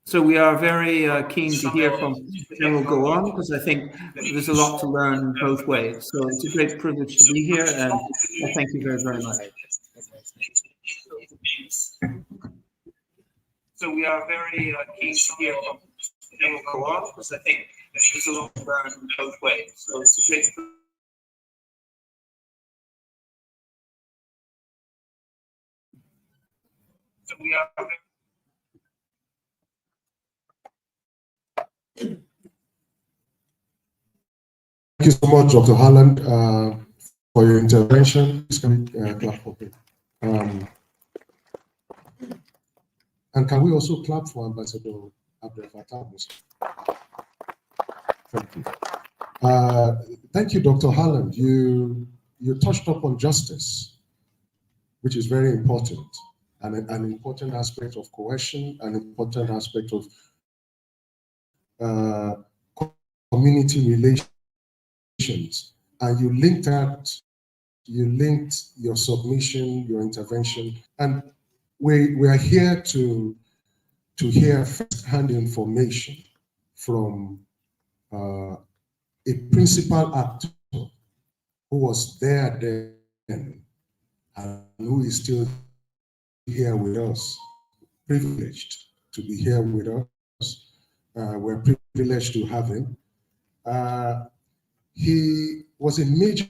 So we are very keen to hear from General Gowon, because I think there's a lot to learn both ways. So it's a great privilege to be here, and I thank you very, very much. So we are very keen to hear from General Gowon, because I think there's a lot to learn both ways. So it's a great privilege. So we are very Thank you so much, Dr. Harland, for your intervention. Clap for him. And can we also clap for Ambassador Abdel Fattah Musa? Thank you. Thank you, Dr. Harland. You touched upon justice, which is very important, and an important aspect of cohesion, an important aspect of community relations. And you linked your submission, your intervention, and we are here to hear first-hand information from a principal actor who was there then and who is still here with us, privileged to be here with us. We're privileged to have him. He was a major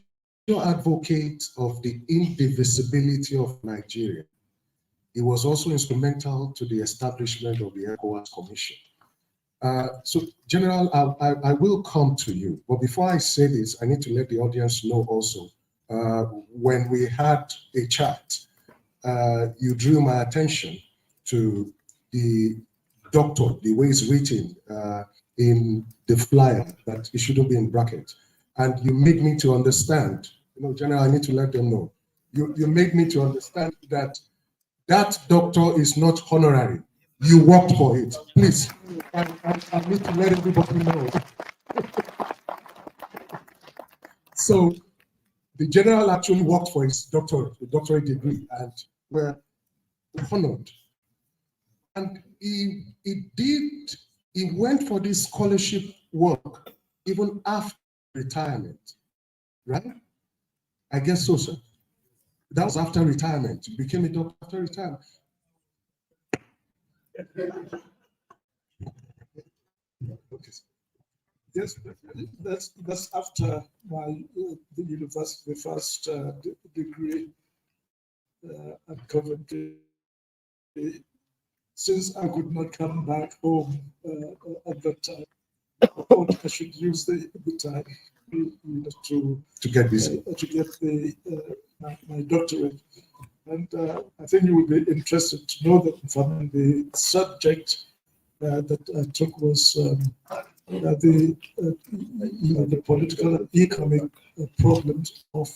advocate of the indivisibility of Nigeria. He was also instrumental to the establishment of the ECOWAS Commission. So, General, I will come to you. But before I say this, I need to let the audience know also, when we had a chat, you drew my attention to the doctor, the way it's written in the flyer, that it shouldn't be in brackets. And you made me to understand, General, I need to let them know. You made me to understand that that doctor is not honorary. You worked for it. Please, I need to let everybody know. So the General actually worked for his doctorate degree, and were honored. And he went for this scholarship work even after retirement, right? I guess so, sir. That was after retirement. He became a doctor after retirement. Okay. Yes, that's after my the university, the first degree at Coventry. Since I could not come back home at that time, I thought I should use the time to get busy, to get my doctorate. And I think you will be interested to know that from the subject that I took was the political and economic problems of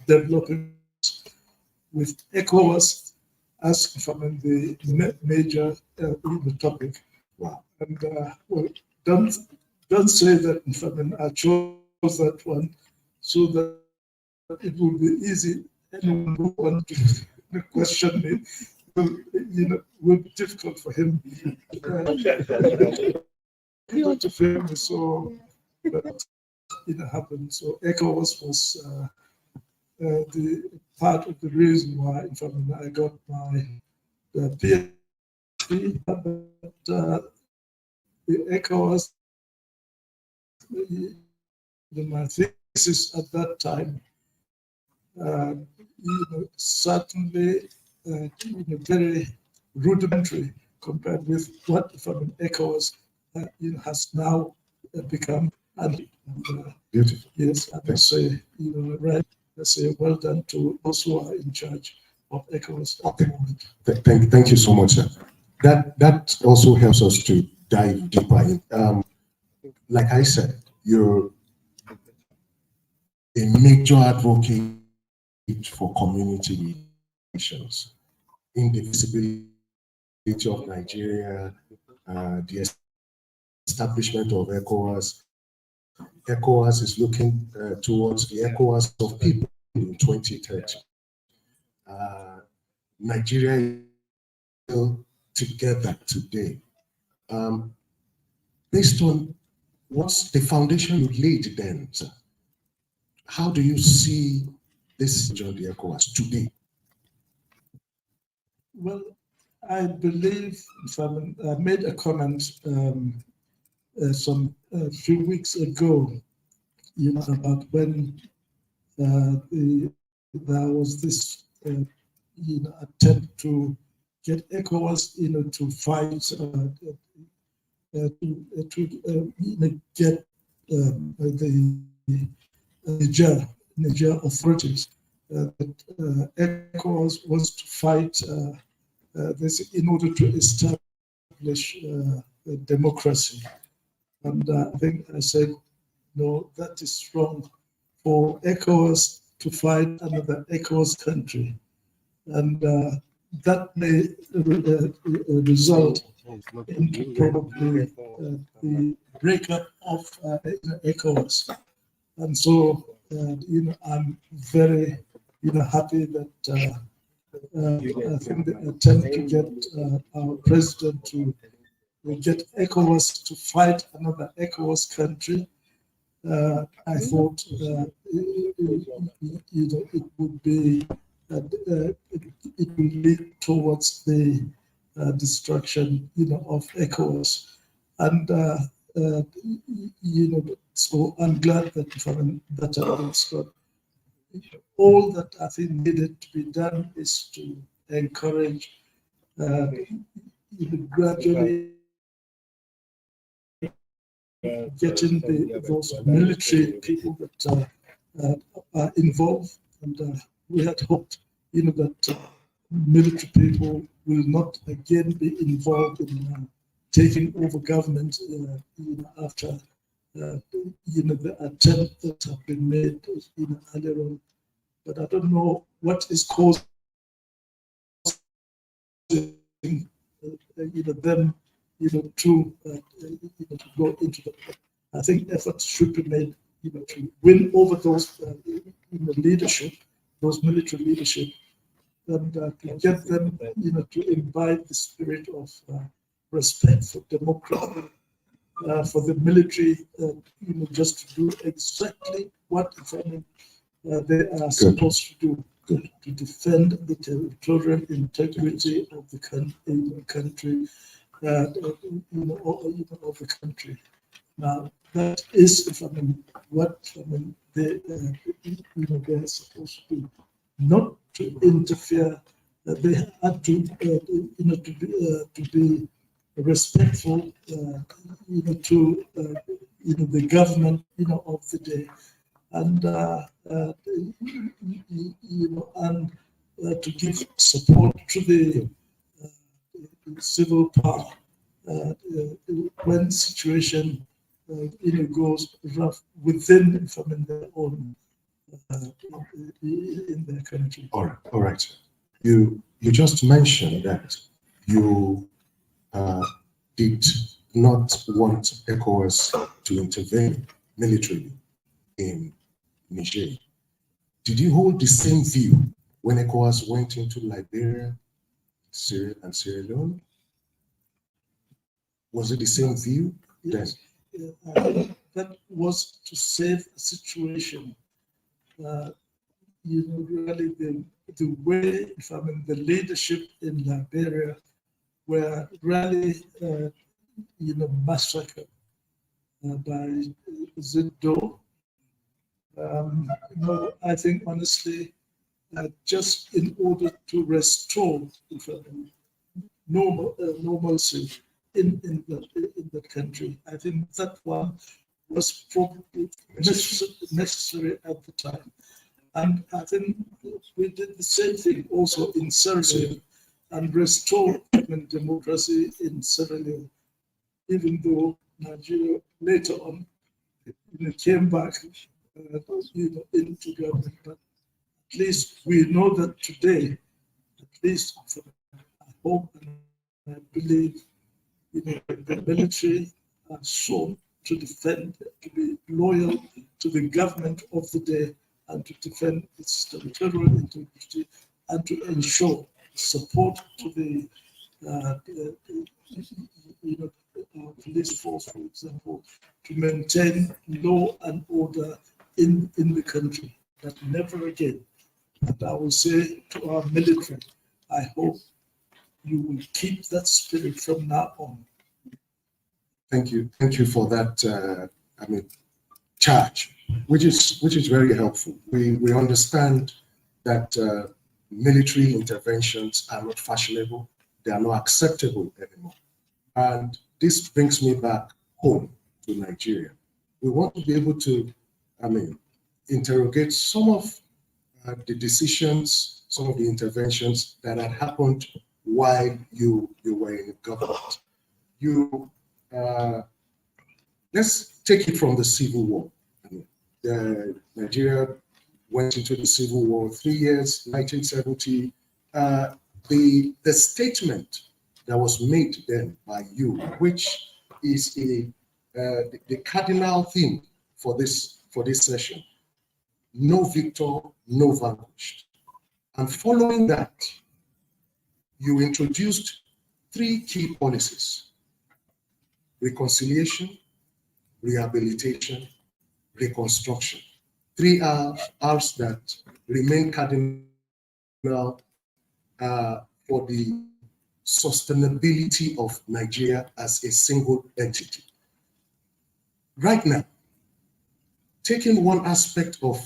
developing with ECOWAS as from the major topic. Wow. And well, don't say that I chose that one so that it will be easy. Anyone who wants to question me will be difficult for him to frame me. So that happened. So ECOWAS was the part of the reason why, in fact, I got my PhD. But the ECOWAS, my thesis at that time, certainly very rudimentary compared with what from ECOWAS has now become. And beautiful. Yes, I must say, right. Let's say well done to those who are in charge of ECOWAS at the moment. Thank you so much, sir. That also helps us to dive deeper in. like I said, you're a major advocate for community relations, indivisibility of Nigeria, the establishment of ECOWAS. ECOWAS is looking towards the ECOWAS of people in 2030. Nigeria is still together today. Based on what's the foundation you laid then, sir? How do you see this on the ECOWAS today? Well, I believe I made a comment a few weeks ago, about when there was this attempt to get ECOWAS, to fight to get the Niger authorities. ECOWAS was to fight this in order to establish democracy. And I think I said, no, that is wrong for ECOWAS to fight another ECOWAS country. And that may result in probably the breakup of ECOWAS. And so, I'm very, happy that I think the attempt to get our president to get ECOWAS to fight another ECOWAS country, I thought it would be it will lead towards the destruction, of ECOWAS, and so I'm glad that that happens. But all that I think needed to be done is to encourage gradually getting those military people that are involved, and we had hoped, that military people will not again be involved in taking over government, after the attempt that have been made, earlier on. But I don't know what is causing them to go into the. I think efforts should be made, to win over those leadership, those military leadership, and to get them, to imbibe the spirit of respect for democracy, for the military, just to do exactly what they are supposed to do, to defend the territorial integrity of the country, of the country. Now, that is, what they're supposed to do, not to interfere. They have to, to be respectful, to the government, of the day, and to give support to the civil power when situation goes rough within their own in their country. All right. You just mentioned that you did not want ECOWAS to intervene militarily in Niger. Did you hold the same view when ECOWAS went into Liberia, Syria, and Sierra Leone? Was it the same view then? That was to save a situation. Really the way, the leadership in Liberia were really, massacred by Zido. I think honestly, just in order to restore normalcy in the country, I think that one was probably necessary at the time. And I think we did the same thing also in Sierra Leone and restored democracy in Sierra Leone, even though Nigeria later on, came back into government. But at least we know that today, at least I hope and I believe, the military are shown to defend, to be loyal to the government of the day, and to defend its territorial integrity, and to ensure support to the police force, for example, to maintain law and order in the country. That never again. And I will say to our military, I hope you will keep that spirit from now on. Thank you for that. Charge, which is very helpful. We understand that military interventions are not fashionable; they are not acceptable anymore. And this brings me back home to Nigeria. We want to be able to, interrogate some of the decisions, some of the interventions that had happened while you were in government. Let's take it from the Civil War. Nigeria went into the Civil War 3 years, 1970. The statement that was made then by you, which is the cardinal theme for this session: no victor, no vanquished. And following that, you introduced 3 key policies: reconciliation, rehabilitation, reconstruction. 3 R's that remain cardinal for the sustainability of Nigeria as a single entity. Right now, taking one aspect of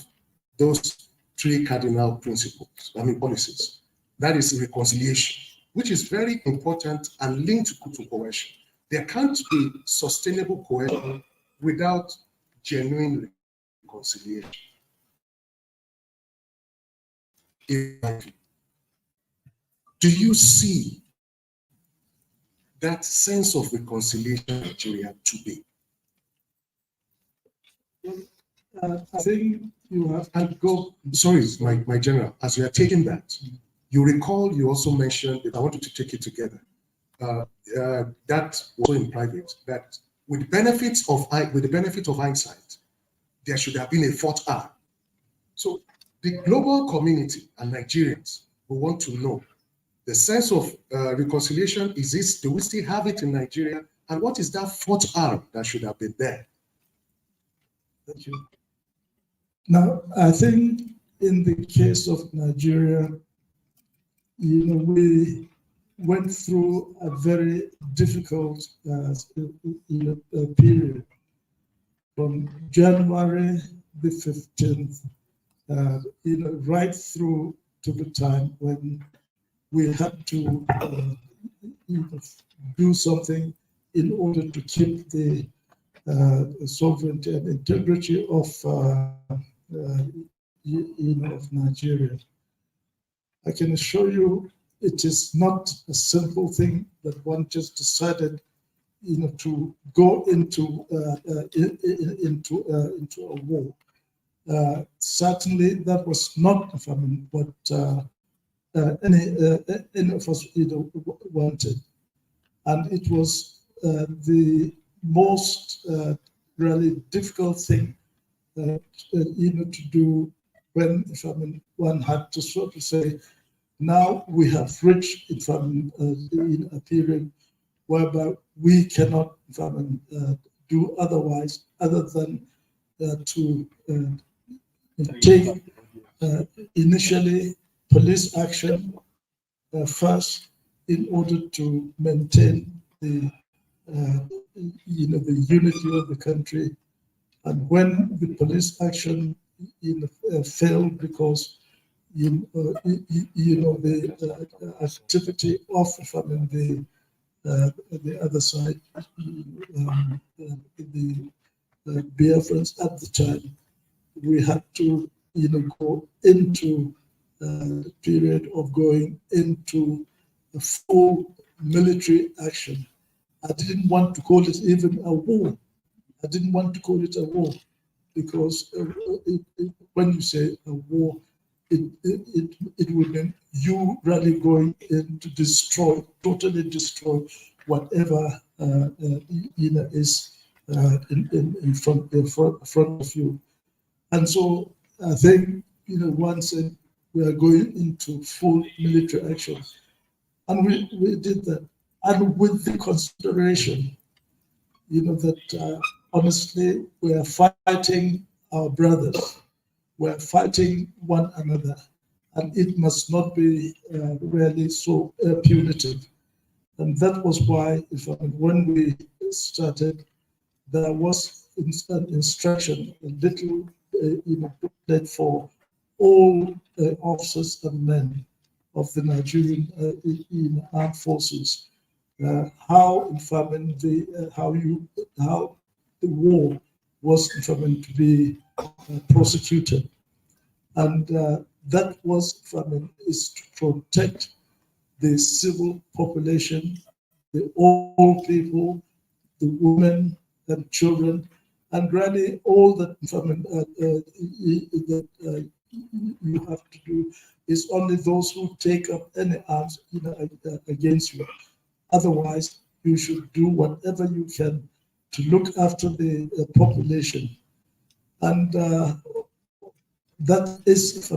those 3 cardinal policies, that is reconciliation, which is very important and linked to cohesion. There can't be sustainable cohesion without genuine reconciliation. Do you see that sense of reconciliation in Nigeria today? I think you have to go. Sorry, my general, as you are taking that, you recall you also mentioned, I wanted to take it together, that was in private, that with the benefit of hindsight, there should have been a 4th R. So the global community and Nigerians will want to know the sense of reconciliation. Do we still have it in Nigeria? And what is that 4th R that should have been there? Thank you. Now, I think in the case of Nigeria, we went through a very difficult period from January the 15th, right through to the time when we had to do something in order to keep the sovereignty and integrity of Nigeria. I can assure you, it is not a simple thing that one just decided, to go into a war. Certainly, that was not what any of us wanted, and it was the most really difficult thing to do when one had to sort of say, now we have reached in a period whereby we cannot do otherwise other than to take initially police action first in order to maintain the the unity of the country. And when the police action failed because the activity of the other side, the Biafrans at the time, we had to go into the period of going into a full military action. I didn't want to call it even a war. I didn't want to call it a war because when you say a war, it would mean you really going in to destroy, totally destroy whatever is in front of you. And so I think once we are going into full military action, and we did that, and with the consideration, that honestly we are fighting our brothers, we are fighting one another, and it must not be really so punitive. And that was why, when we started, there was an instruction, a little booklet for all officers and men of the Nigerian armed forces, how how the war was to be prosecuted, and that was is to protect the civil population, the old people, the women and children, and really all that you have to do is only those who take up any arms against you. Otherwise, you should do whatever you can to look after the population. And that is,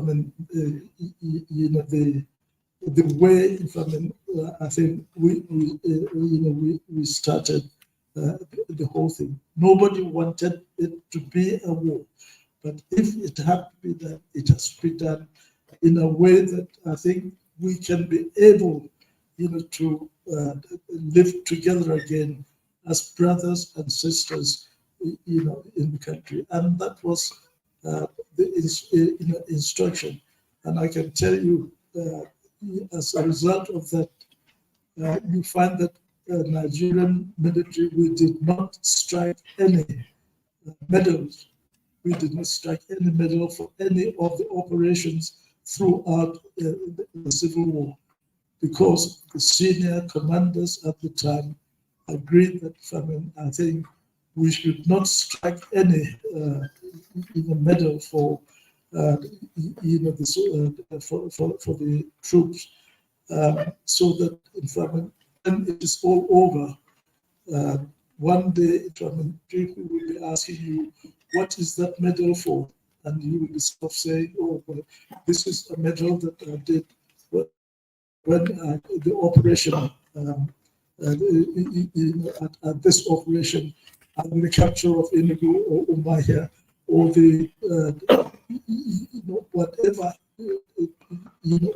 the way, I think we started the whole thing. Nobody wanted it to be a war, but if it had to be done, it has to be done in a way that I think we can be able, to live together again as brothers and sisters, in the country. And that was the instruction. And I can tell you, as a result of that, you find that Nigerian military, we did not strike any medals. We did not strike any medal for any of the operations throughout the Civil War, because the senior commanders at the time agreed that, I think we should not strike any medal for for the troops, so that when it is all over, one day people will be asking you, what is that medal for? And you will be sort of saying, oh, well, this is a medal that I did when the operation, at this operation, and the capture of Enugu or Umahia, or the whatever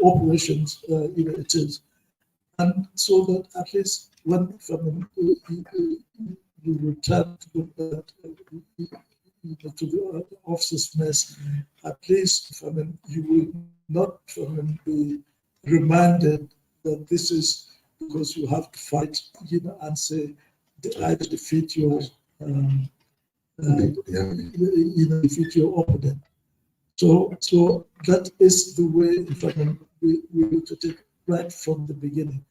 operations it is, and so that at least when you return to the officers' mess, at least you will not be reminded that this is because you have to fight, and say, I defeat your defeat your opponent. So that is the way we look at it right from the beginning.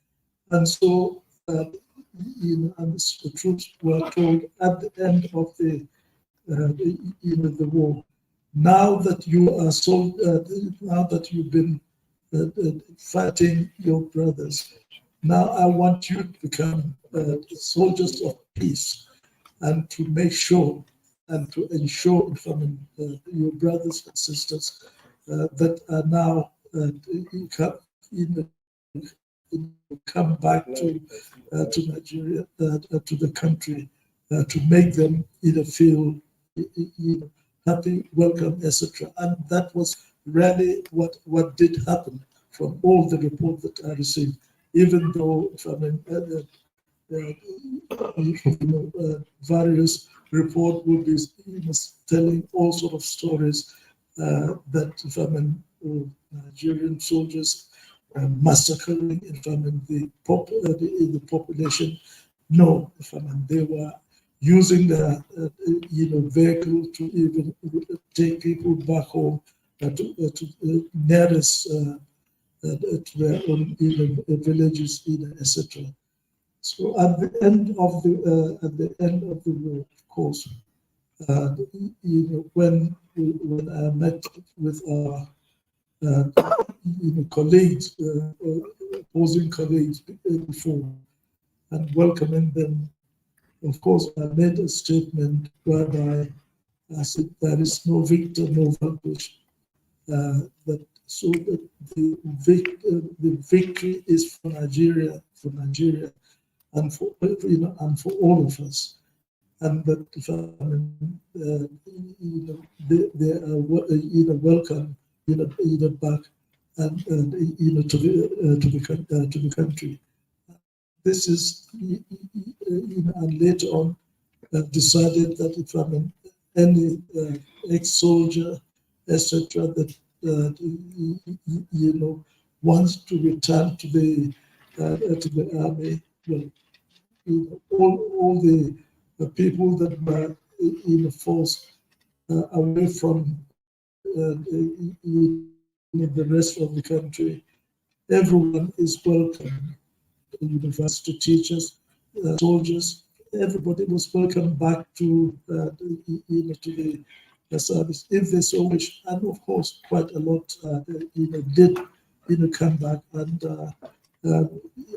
And so, and the troops were told at the end of the war, now that you are now that you've been fighting your brothers, now I want you to become soldiers of peace, and to make sure and to ensure your brothers and sisters that are now come back to Nigeria, to the country, to make them feel happy, welcome, etc. And that was really what did happen from all the reports that I received, even though various reports will be telling all sort of stories that Nigerian soldiers massacring the population. No, they were using the vehicle to even take people back home to nearest to their own villages, etc. So at the end of the war, of course, when I met with our colleagues, opposing colleagues before, and welcoming them, of course, I made a statement whereby I said there is no victor, no vanquished. That so that the victory is for Nigeria, and for and for all of us, and that they are welcome back and to the country. This is and later on decided that if any ex-soldier, etc., that wants to return to the army, well, all the people that were forced away from the rest of the country, everyone is welcome. University teachers, soldiers, everybody was welcome back to the service if they so wish, and of course quite a lot did come back. And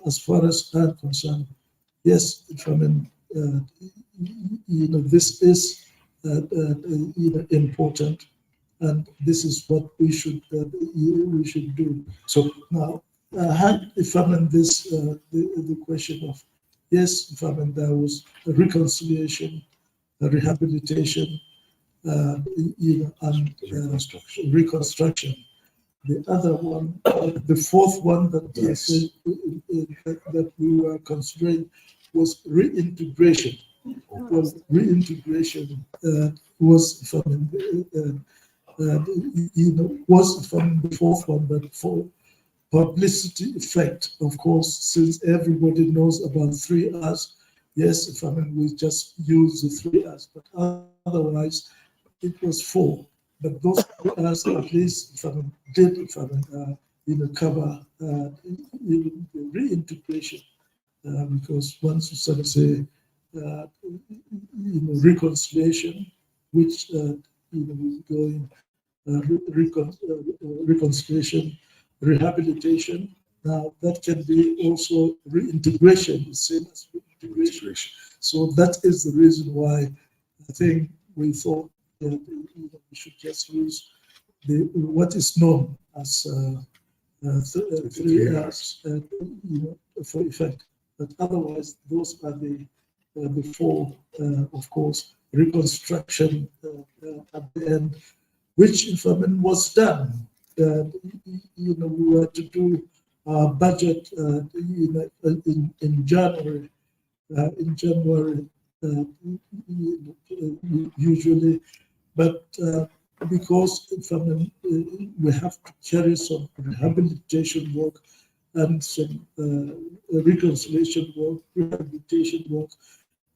as far as I'm concerned, yes, this is important, and this is what we should do. So now, if this the question of yes, there was a reconciliation, a rehabilitation, and reconstruction. The other one, the fourth one that that we were considering was reintegration. Well, reintegration was from was from the fourth one, but for publicity effect, of course, since everybody knows about 3 R's. Yes, we just use the 3 R's, but otherwise it was 4. But those 3 R's at least did cover reintegration, because once you sort of say reconciliation, which is going reconciliation, rehabilitation. Now that can be also reintegration, the same as reintegration. So that is the reason why I think we thought that we should just use what is known as 3 R's for effect. But otherwise, those are the 4, of course, reconstruction at the end, which was done. We were to do our budget in January. Usually, but because we have to carry some rehabilitation work and some reconciliation work, rehabilitation work,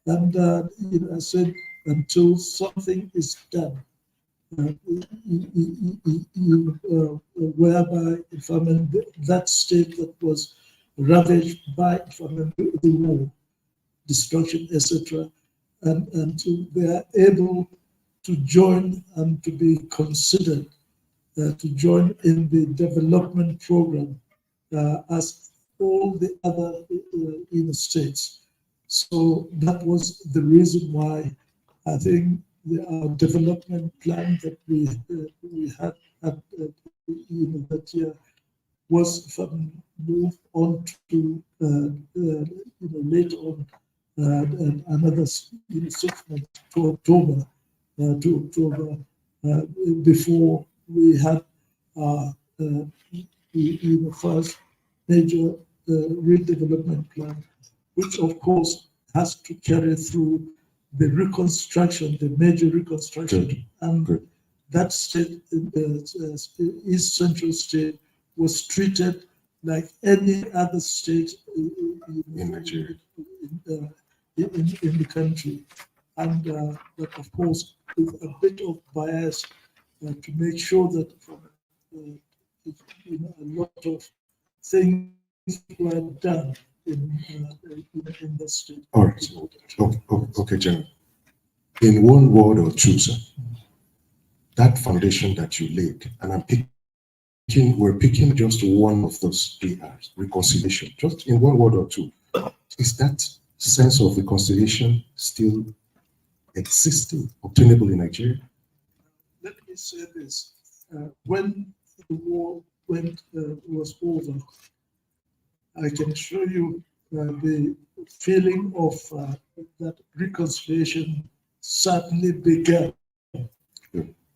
and I said until something is done. Whereby that state that was ravaged by the war, destruction, etc., and they are able to join and to be considered to join in the development program as all the other states. So that was the reason why I think our development plan that we had at that year was moved on to later on another 6 months to October before we had the first major redevelopment plan, which of course has to carry through the reconstruction, the major reconstruction. And that state, East Central state, was treated like any other state in Nigeria, in the country. And but of course, with a bit of bias to make sure that a lot of things were done in the state. All right. Okay, General. in one word or two, sir, that foundation that you laid, and we're picking just one of those 3 R's, reconciliation, just in one word or two. Is that sense of reconciliation still existing, obtainable in Nigeria? Let me say this. When the war was over, I can show you the feeling of that reconciliation certainly began.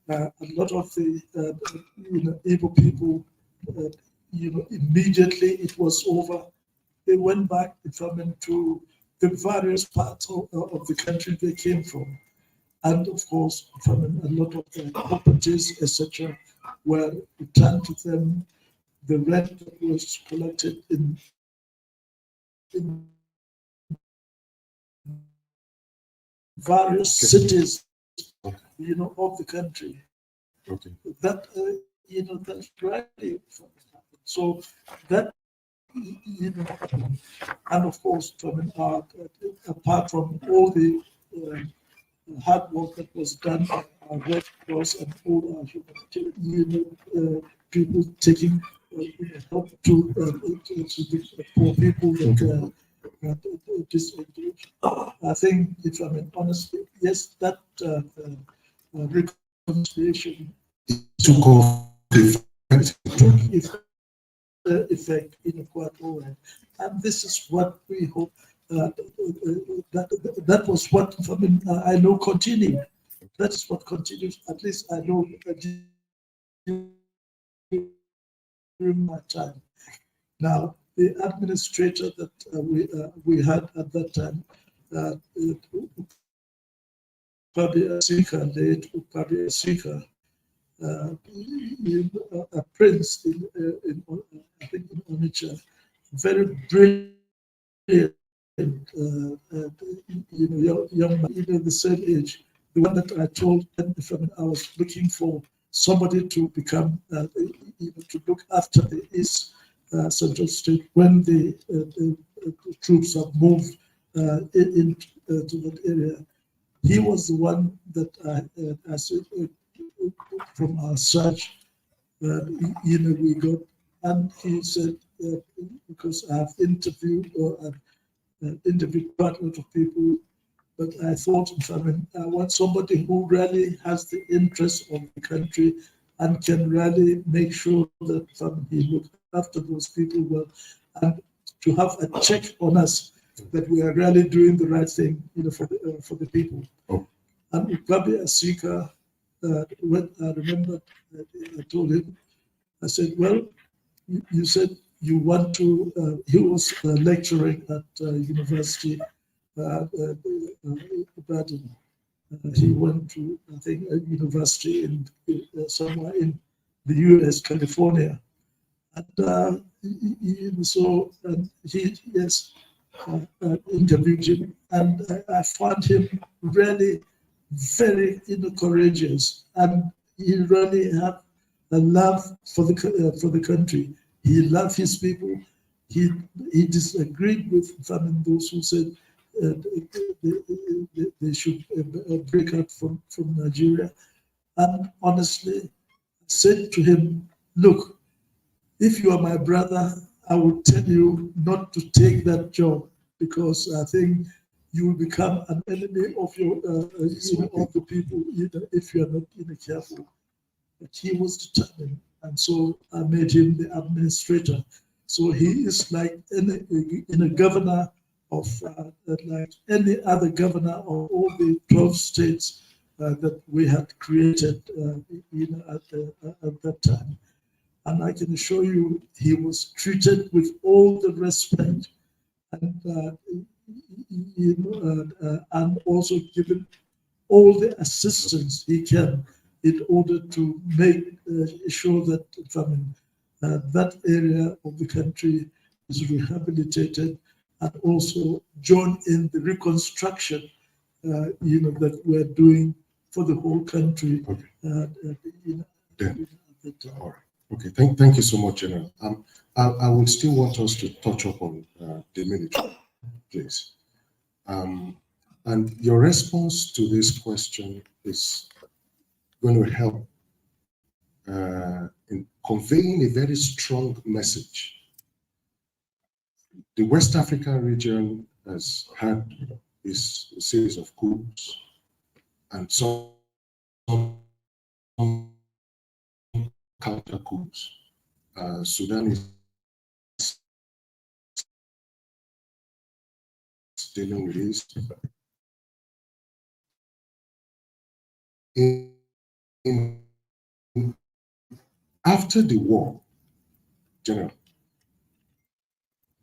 A lot of the Igbo people, immediately it was over, they went back to the various parts of the country they came from. And of course, a lot of the properties, etc., were returned to them. The rent that was collected in various cities, of the country. Okay. That that's really so that and of course, apart from all the hard work that was done by our Red Cross and all our humanitarian people taking help to the poor people that disengaged. I think, if I mean honestly, yes, that reconciliation took effect in quite all right. And this is what we hope that was what I know continued. That's what continues. At least I know during my time. Now, the administrator that we had at that time, Upabi Asika, late Upabi Asika, a prince in I think in Onitsha, very brilliant, young man, the same age. The one that I told, I was looking for somebody to become, to look after the East Central State when the troops have moved into that area. He was the one that I said, from our search, we got, and he said, because I've interviewed quite a lot of people, but I thought, I want somebody who really has the interest of the country and can really make sure that he looks after those people well, and to have a check on us that we are really doing the right thing, for the people. Oh. And Ukabi Asika, when I remember, I told him, I said, well, you said you want to, he was lecturing at University Ibadan. He went to, I think, a university in somewhere in the US, California. And so he, yes, interviewed him, and I found him really very courageous, and he really had a love for the country. He loved his people. He disagreed with those who said they should break out from Nigeria, and honestly said to him, "Look, if you are my brother, I would tell you not to take that job, because I think you will become an enemy of your of the people if you are not careful." But he was determined, and so I made him the administrator. So he is like a governor of like any other governor of all the 12 states that we had created at that time. And I can assure you, he was treated with all the respect, and and also given all the assistance he can in order to make sure that that area of the country is rehabilitated, and also join in the reconstruction that we're doing for the whole country. All right. Okay, thank you so much, General. I would still want us to touch upon the military, please. And your response to this question is going to help in conveying a very strong message. The West African region has had this series of coups and some counter coups. Sudan is dealing with this. After the war, General,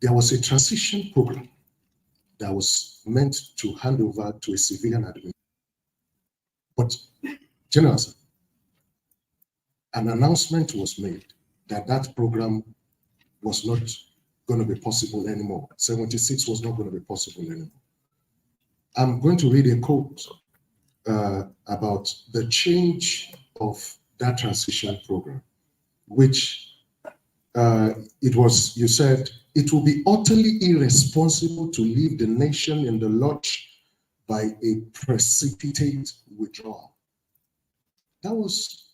there was a transition program that was meant to hand over to a civilian administration. But, General, an announcement was made that that program was not going to be possible anymore. 76 was not going to be possible anymore. I'm going to read a quote about the change of that transition program, which it was, you said, it will be utterly irresponsible to leave the nation in the lurch by a precipitate withdrawal. That was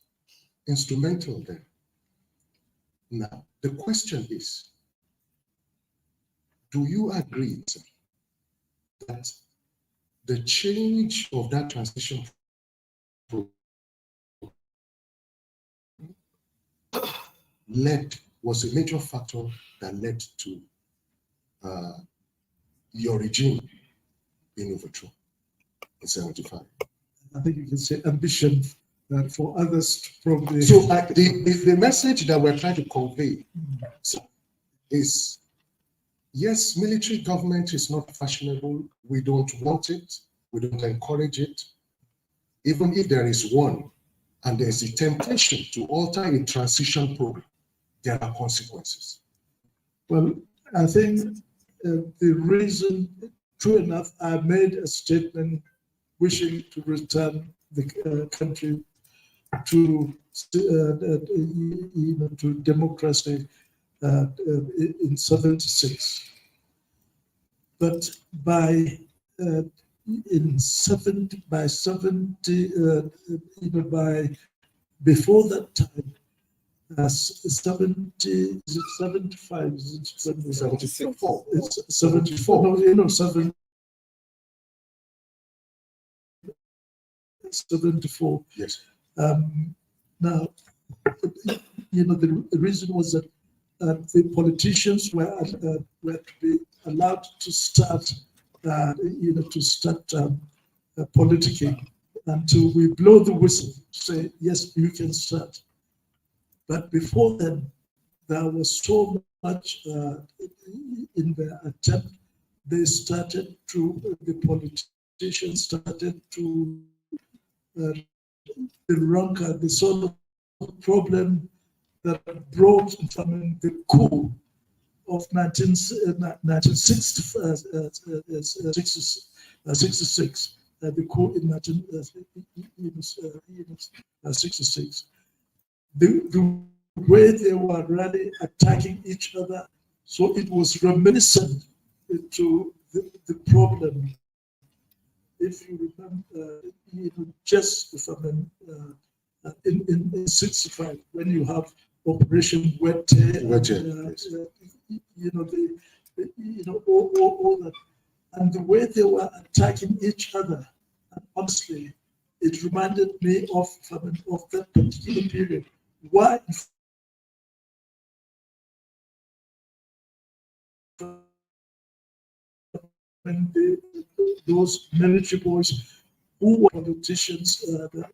instrumental then. Now, the question is, do you agree that the change of that transition was a major factor that led to your regime being overthrown in 75? I think you can say ambition for others to probably. So the message that we're trying to convey is, yes, military government is not fashionable. We don't want it. We don't encourage it. Even if there is one, and there's a temptation to alter a transition program, there are consequences. Well, I think the reason, true enough, I made a statement wishing to return the country to democracy in 76. But by before that time, 70, is it 75? Is it 74? It's 74. No, 74. Yes. Now, the reason was that the politicians were to be allowed to start, politicking until we blow the whistle, say, yes, you can start. But before then, there was so much in the attempt. The politicians started to rancor the sort of problem that brought the coup of 1966, the coup in 1966. The way they were really attacking each other, so it was reminiscent to the problem. If you remember, just in 65, when you have Operation Wete, all that, and the way they were attacking each other, and honestly, it reminded me of that particular period. Why? When those military boys who were politicians, the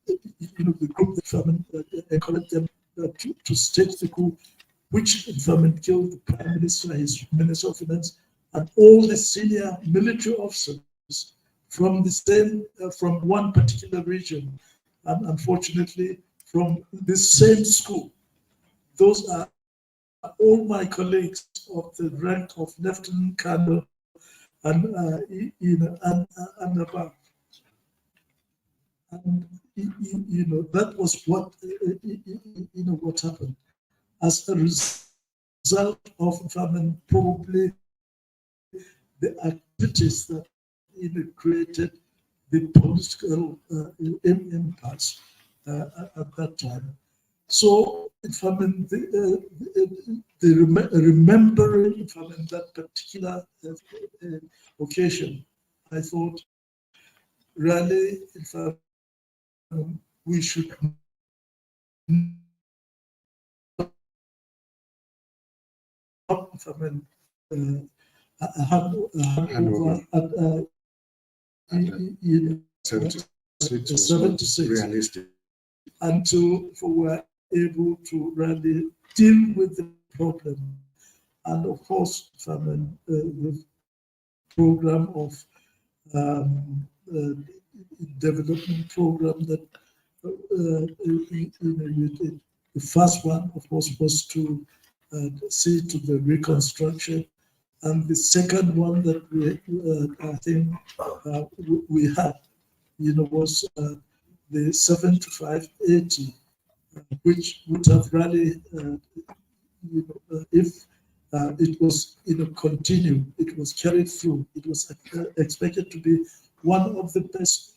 group that encouraged them to stage the coup, which killed the Prime Minister, his Minister of Finance, and all the senior military officers from the same, from one particular region, and unfortunately from the same school. Those are all my colleagues of the rank of Lieutenant Colonel and above. And that was what what happened as a result of probably the activities that created the political impasse at that time. So, if I mean, remembering, if I mean, that particular occasion, I thought, really, if we should not, if I mean, hand over at 76 realistic until we were able to really deal with the problem. And of course, from the program of development program that the first one, of course, was to see to the reconstruction, and the second one that I think we had, was the 7580, which would have really, if it was continued, it was carried through, it was expected to be one of the best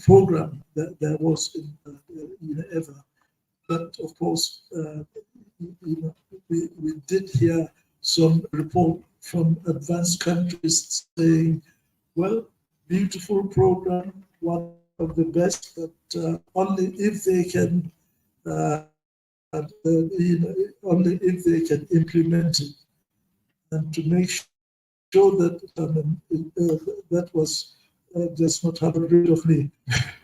program that there was ever. But of course, we did hear some report from advanced countries saying, well, beautiful program, one of the best, but only if they can only if they can implement it, and to make sure that that was does not have rid of me.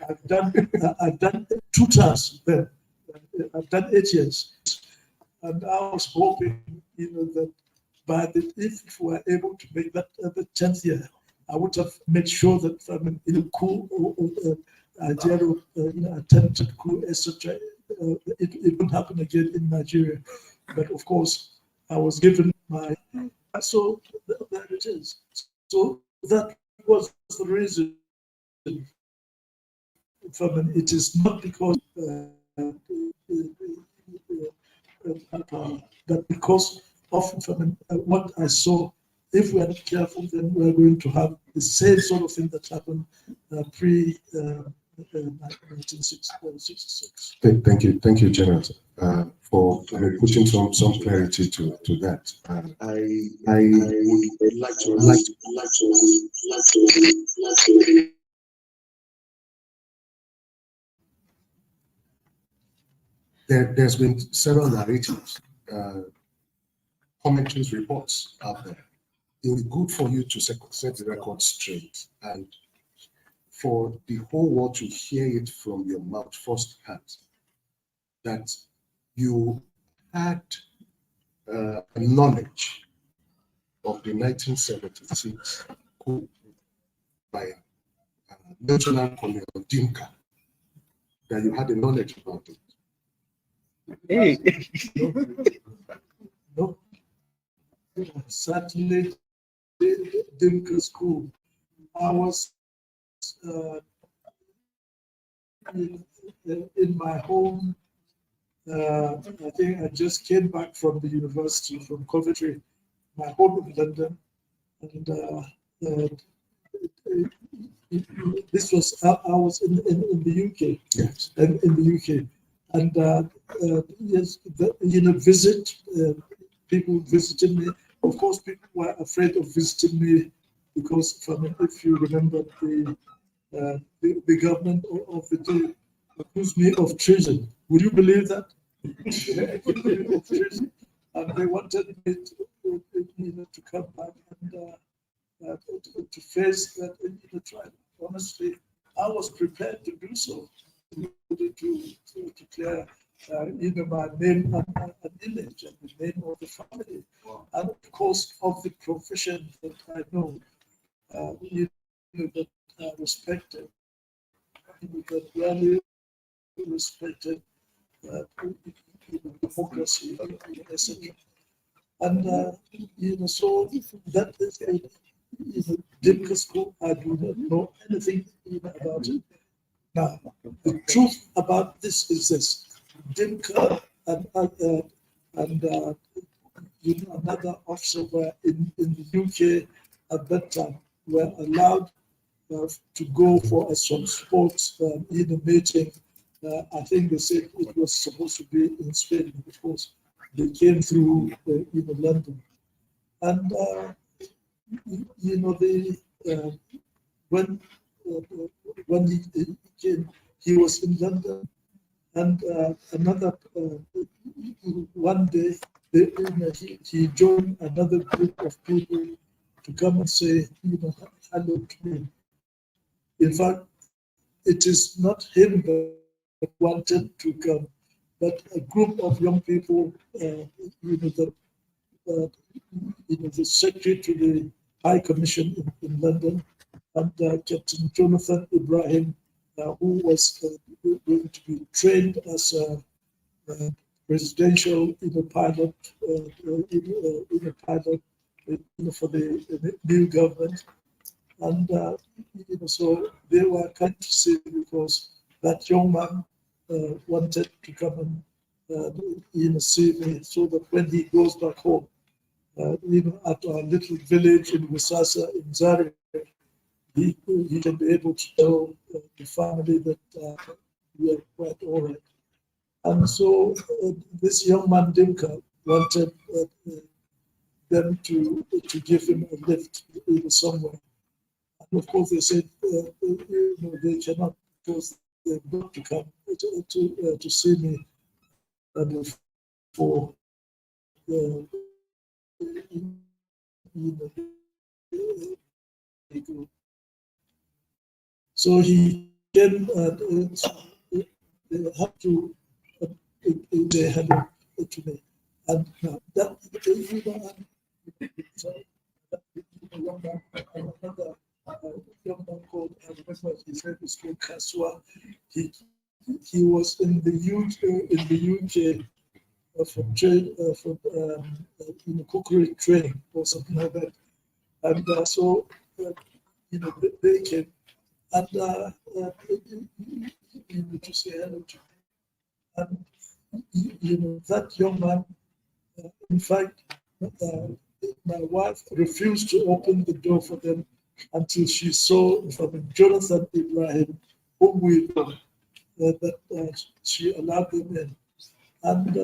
I've done 2 terms then. I've done 8 years, and I was hoping, that by if we were able to make that the 10th year, I would have made sure that in a coup idea of attempted coup, etc. It won't happen again in Nigeria. But of course, I was given my, so there it is. So that was the reason. It is not because but because of what I saw. If we are not careful, then we are going to have the same sort of thing that happened pre 1966. Thank you, General, for putting some clarity to that. I would like to. There's been several narratives, commentaries, reports out there. It will be good for you to set the record straight and for the whole world to hear it from your mouth firsthand, that you had knowledge of the 1976 coup by Lieutenant Colonel Dinka, that you had a knowledge about it. Hey. No. Certainly, Dinka school. I was in my home. I think I just came back from the university, from Coventry, my home in London, and this was I was in the UK. Yes. In the UK, and yes, visit people visited me. Of course, people were afraid of visiting me because, if you remember, the government of the day accused me of treason. Would you believe that? Of treason, and they wanted me to come back and to face that trial. Honestly, I was prepared to do so, to clear my name and image and the name of the family, and of course of the profession that I know, that I respected, that really respected democracy, etc. And so that is Dinka school. I do not know anything about it. Now, the truth about this is this: Dinka and another officer were in the UK at that time. were allowed to go for some sports meeting. I think they said it was supposed to be in Spain. Of course, they came through London, and when he came, he was in London, and another one day he joined another group of people to come and say hello to me. In fact, it is not him that wanted to come, but a group of young people, the secretary to the High Commission in London, and Captain Jonathan Ibrahim, who was going to be trained as a presidential pilot, pilot for the new government. And so they were kind to see because that young man wanted to come and see me, so that when he goes back home, at our little village in Wisasa in Zaria, he can be able to tell the family that we are quite all right. And so this young man, Dimka, wanted them to give him a lift somewhere. And of course, they said they cannot, because they've got to come to see me before so he came they have to say hello to me. And that another young man called, I remember his name is called Kaswa. He was in the UK from cookery training or something like that. And so they came and to say hello to me. And that young man, in fact, my wife refused to open the door for them until she saw from Jonathan Ibrahim, whom we know, that she allowed them in. And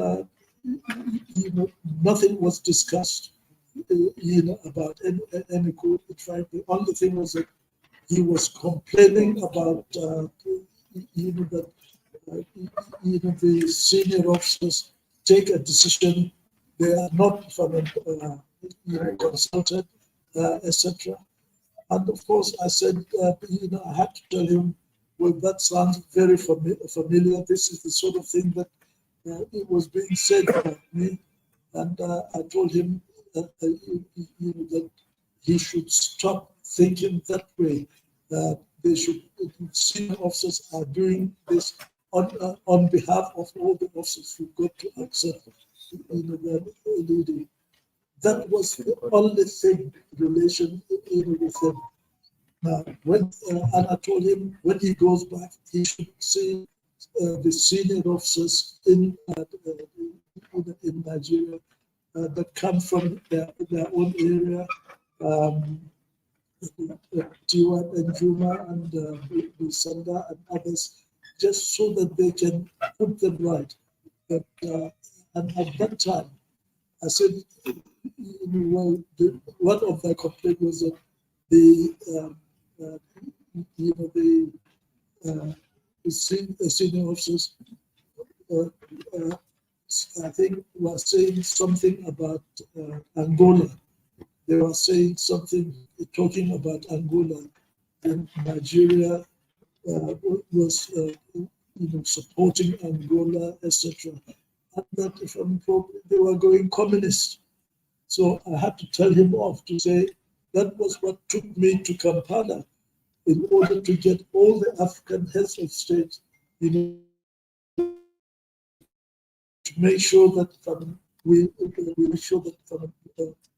nothing was discussed about any coup. In fact, the only thing was that he was complaining about that the senior officers take a decision, they are not consulted, etc. And of course, I said, I had to tell him, well, that sounds very familiar. This is the sort of thing that it was being said about me. And I told him that he should stop thinking that way. They should, senior officers are doing this on behalf of all the officers who got to accept leading. That was the only thing relation with them. Now, when and I told him when he goes back, he should see the senior officers in Nigeria that come from their own area, Tiwa and Juma and Sanda and others, just so that they can put them right. But and at that time, I said, well, one of the complaints was that the senior officers, I think, were saying something about Angola. They were saying something, talking about Angola, and Nigeria was supporting Angola, etc. And that if they were going communist. So I had to tell him off to say that was what took me to Kampala, in order to get all the African heads of state, to make sure that we make sure that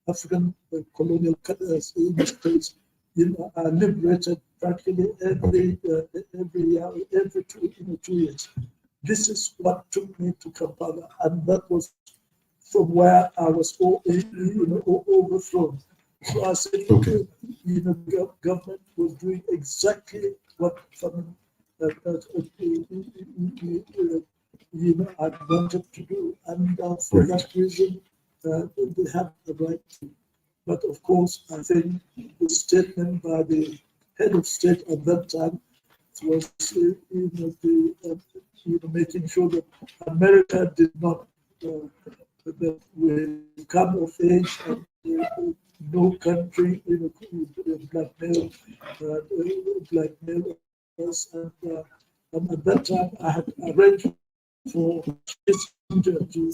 African colonial states are liberated practically every year, every 2 years. This is what took me to Kampala, and that was from where I was overthrown. So I said, Okay. Government was doing exactly what I wanted to do, and for that reason, they have the right to. But of course, I think the statement by the head of state at that time was, making sure that America did not that will come of age and no country blackmail us, and at that time I had arranged for Kissinger to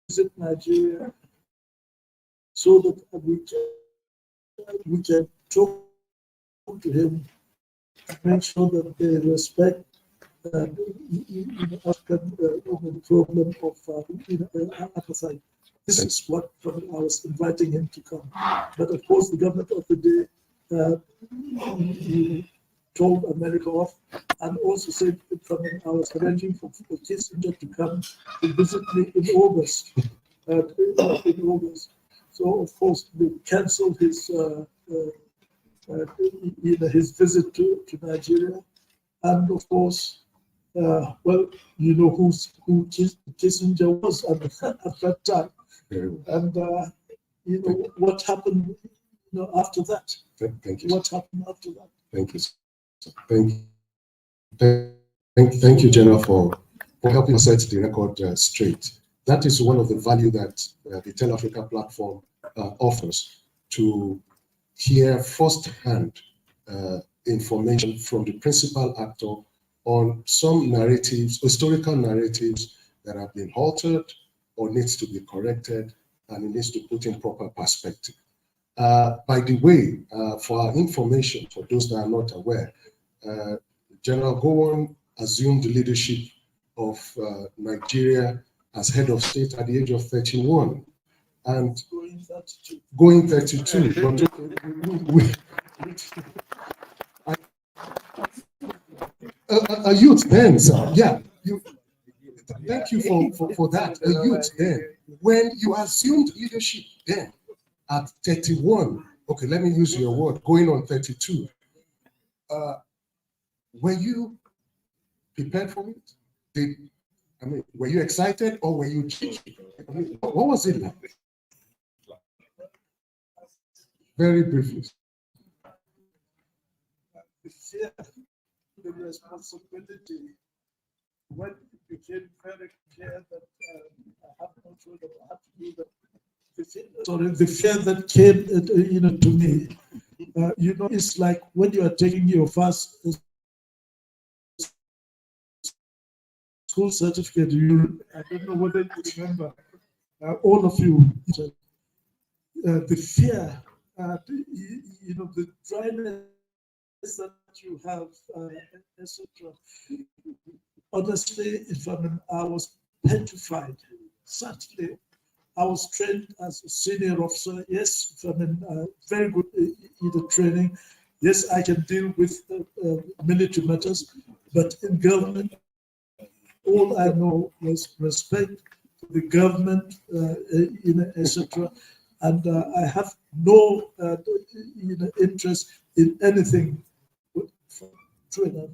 visit Nigeria so that we can talk to him, make sure that they respect the problem of apartheid. This is what I was inviting him to come. But of course, the government of the day told America off, and also said I was arranging for Kissinger to come to visit me in August. So of course they cancelled his visit to Nigeria, and of course, well, you know who Kissinger was at that time, and what happened, after that. Thank you. What happened after that? Thank you. Thank you, General, for helping set the record straight. That is one of the value that the Tell Africa platform offers, to hear firsthand information from the principal actor on some narratives, historical narratives that have been altered or needs to be corrected, and it needs to put in proper perspective. By the way, for our information, for those that are not aware, General Gowon assumed the leadership of Nigeria as head of state at the age of 31, and going 32. A youth then, sir. Yeah. Thank you for that. A youth then. When you assumed leadership then at 31, okay, let me use your word, going on 32. Were you prepared for it? Were you excited or were you cheeky? What was it like? Very briefly. The responsibility, when it became very clear that I have no choice, that I have to do that. The fear that came, to me, it's like when you are taking your first school certificate. I don't know whether you remember, all of you, the fear, the dryness that you have, etc. Honestly, I was petrified. Certainly, I was trained as a senior officer. Yes, very good training. Yes, I can deal with military matters, but in government, all I know was respect for the government, etc. And I have no interest in anything. True enough,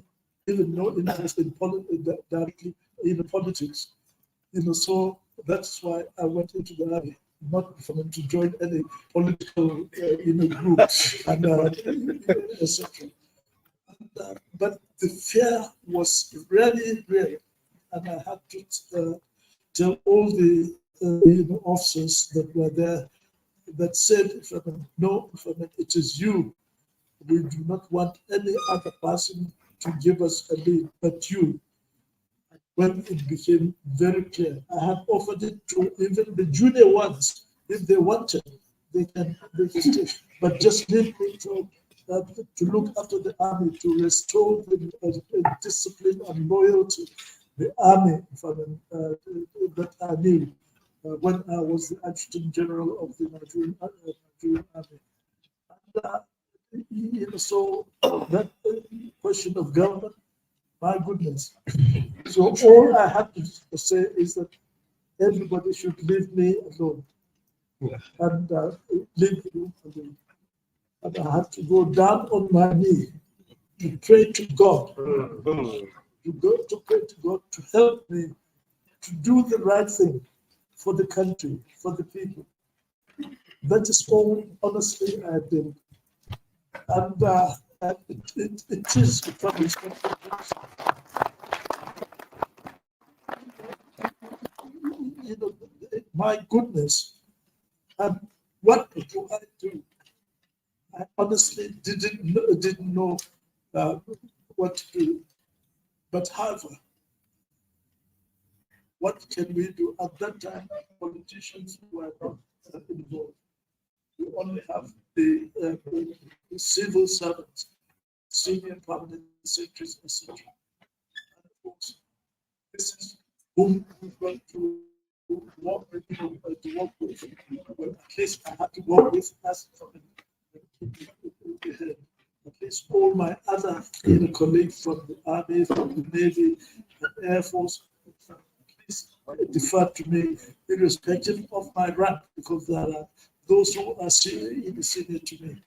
even no interest in directly in politics. So that's why I went into the army, not to join any political group, and etc. But the fear was really real, and I had to tell all the officers that were there, that said, no, it is you. We do not want any other person to give us a lead but you. When it became very clear, I had offered it to even the junior ones. If they wanted, they can stay. But just leave me to look after the army, to restore the discipline and loyalty, the army that I knew when I was the Adjutant General of the Nigerian Army. So that question of government, my goodness. So all I have to say is that everybody should leave me alone. and leave the room alone. And I had to go down on my knee to pray to God, to pray to God to help me to do the right thing for the country, for the people. That is all, honestly, I did. And it is from you know, my goodness. And what do I do? I honestly didn't know what to do. But however, what can we do? At that time, politicians were not involved. We only have the civil servants, senior permanent secretaries, etc. And of course, this is whom we want to work with. Well, at least I had to work with as at least all my other colleagues from the Army, from the Navy, and Air Force, at least defer to me, irrespective of my rank, because there are those who are senior to me.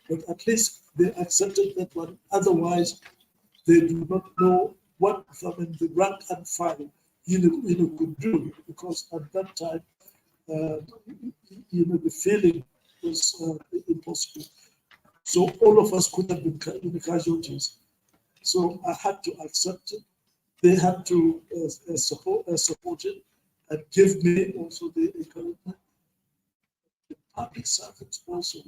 But at least they accepted that one. Otherwise, they do not know what the rank and file could do, because at that time, the feeling was impossible. So all of us could have been casualties. So I had to accept it. They had to support it and give me also the encouragement. The public servants also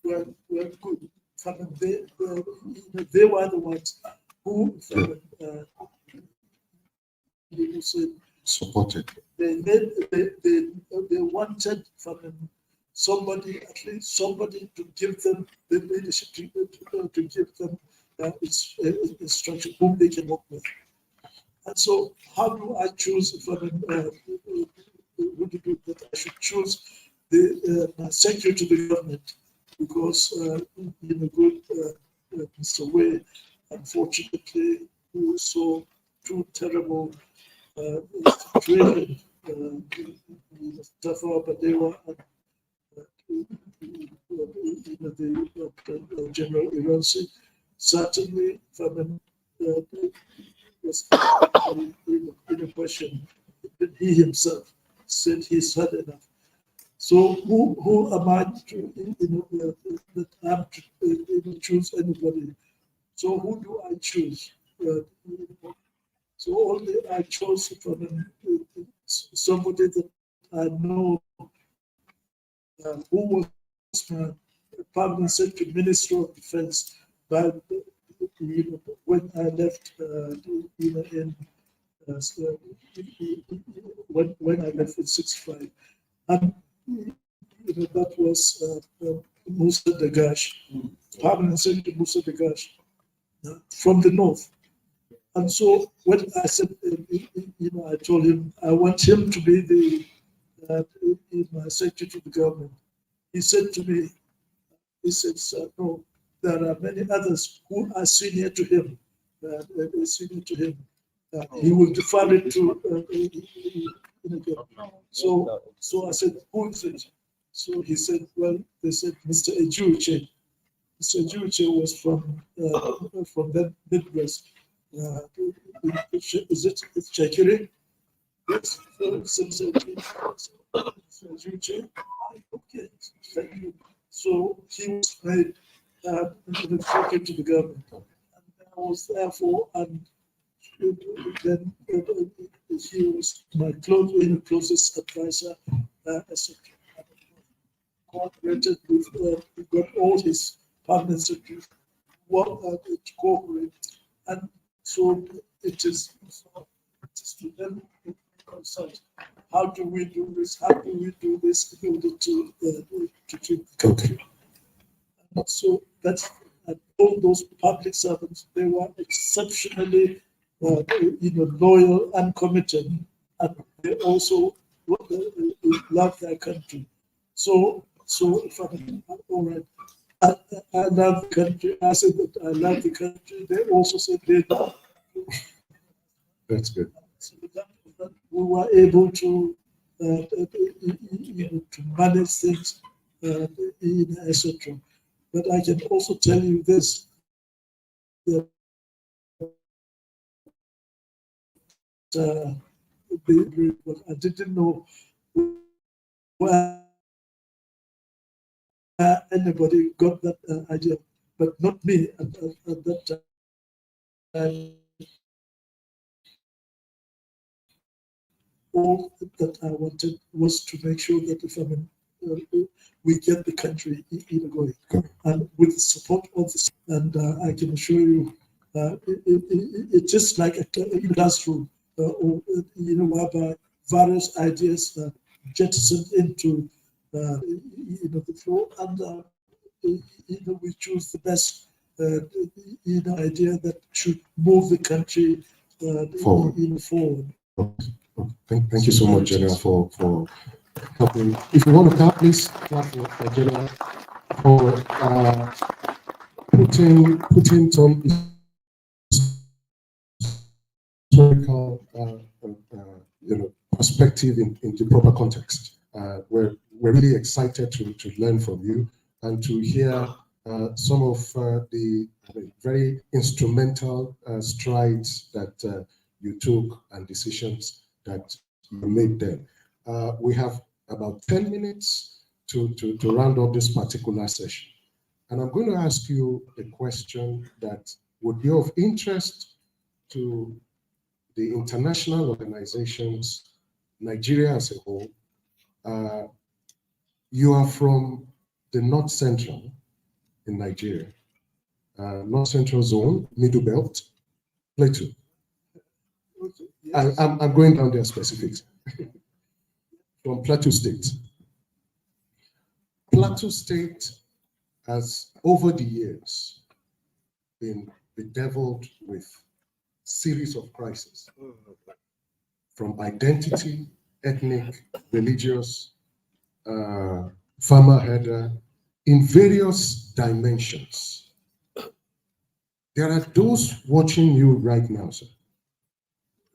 were good. They were the ones who supported. They wanted somebody, at least somebody, to give them the leadership, to give them instruction whom they can work with. And so, how do I choose that I should choose the secretary to the government? Because Mr. Way, unfortunately, who saw two terrible situations, Mustafa Badewa and the General Iransi, certainly was in a question. He himself said he's had enough. So who am I to that I'm to choose anybody? So who do I choose? So only I chose from somebody that I know who was my permanent secretary, Minister of Defense, but when I left when I left in '65, and that was Musa Dagash, permanent secretary Musa Dagash, from the north. And so when I said, I told him I want him to be the my secretary to the government. He said to me, no, there are many others who are senior to him. He will defer it to. So I said, who is it? So he said, well, they said Mr. Ejuche. Mr. Ejuche was from the Midwest. Is it Chakiri? Yes. Okay, thank you. So he was made secretary to the government. And I was therefore, and then he was my closest advisor, etc. Cooperated with, he got all his permanent secretaries to cooperate. And so it is to them consult. How do we do this? How do we do this in order to treat the country? And so that's all those public servants. They were exceptionally, loyal and committed, and they also love their country. So if I'm all right. I love the country. I said that I love the country. They also said they That's good. So that we were able to to manage things, etc. But I can also tell you this, that I didn't know where anybody got that idea, but not me at that time. All that I wanted was to make sure that we get the country going, and with the support of this, and I can assure you, it's just like a classroom, whereby various ideas are jettisoned into the floor, and we choose the best idea that should move the country forward. Thank you so much, General, for helping. If you want to clap, please clap for General for putting some historical perspective in the proper context. We're really excited to learn from you and to hear some of the very instrumental strides that you took and decisions that you made then. We have about 10 minutes to round up this particular session. And I'm going to ask you a question that would be of interest to the international organizations, Nigeria as a whole. You are from the North Central in Nigeria, North Central Zone, Middle Belt, Plateau. Okay, yes. I'm going down their specifics. From Plateau State. Plateau State has, over the years, been bedeviled with series of crises, from identity, ethnic, religious, farmer header, in various dimensions. There are those watching you right now, sir,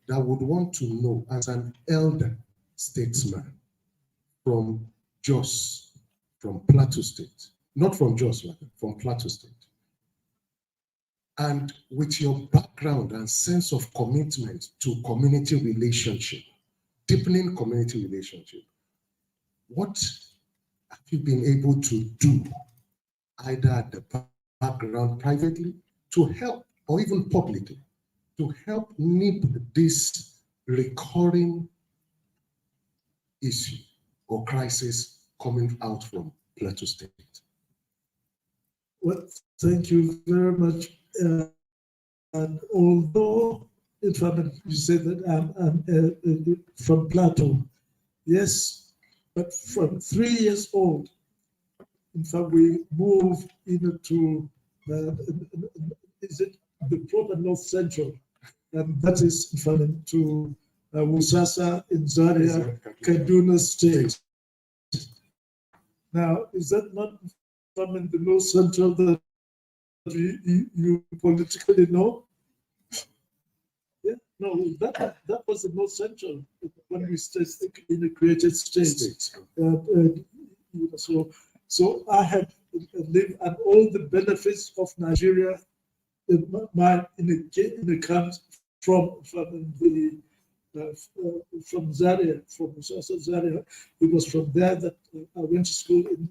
that would want to know, as an elder statesman from Jos, from Plateau State, not from Jos, from Plateau State, and with your background and sense of commitment to community relationship, deepening community relationship, what have you been able to do, either at the background privately, to help, or even publicly, to help nip this recurring issue or crisis coming out from Plateau State? Well, thank you very much. And although, if you say that I'm from Plateau, yes, but from 3 years old, in fact, we moved to, is it the proper North Central? And that is, in fact, to Wusasa in Zaria, Kaduna State. Now, is that not from the North Central that you politically know? Yeah, no, that was the North Central when we stayed in the created states. So I have lived, and all the benefits of Nigeria in the comes from Zaria, from Musasa, Zaria. It was from there that I went to school in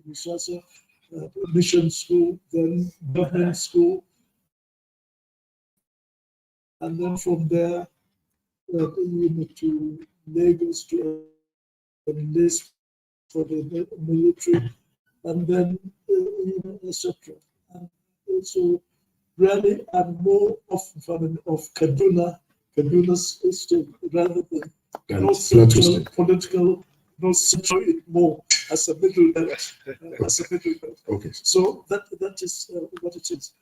Musasa, mission school, then government school, and then from there to Lagos to enlist for the military, and then etc. And also, really, I'm more of Kaduna State rather than North Central political. North Central more as a middle belt, Okay. So that is what it is.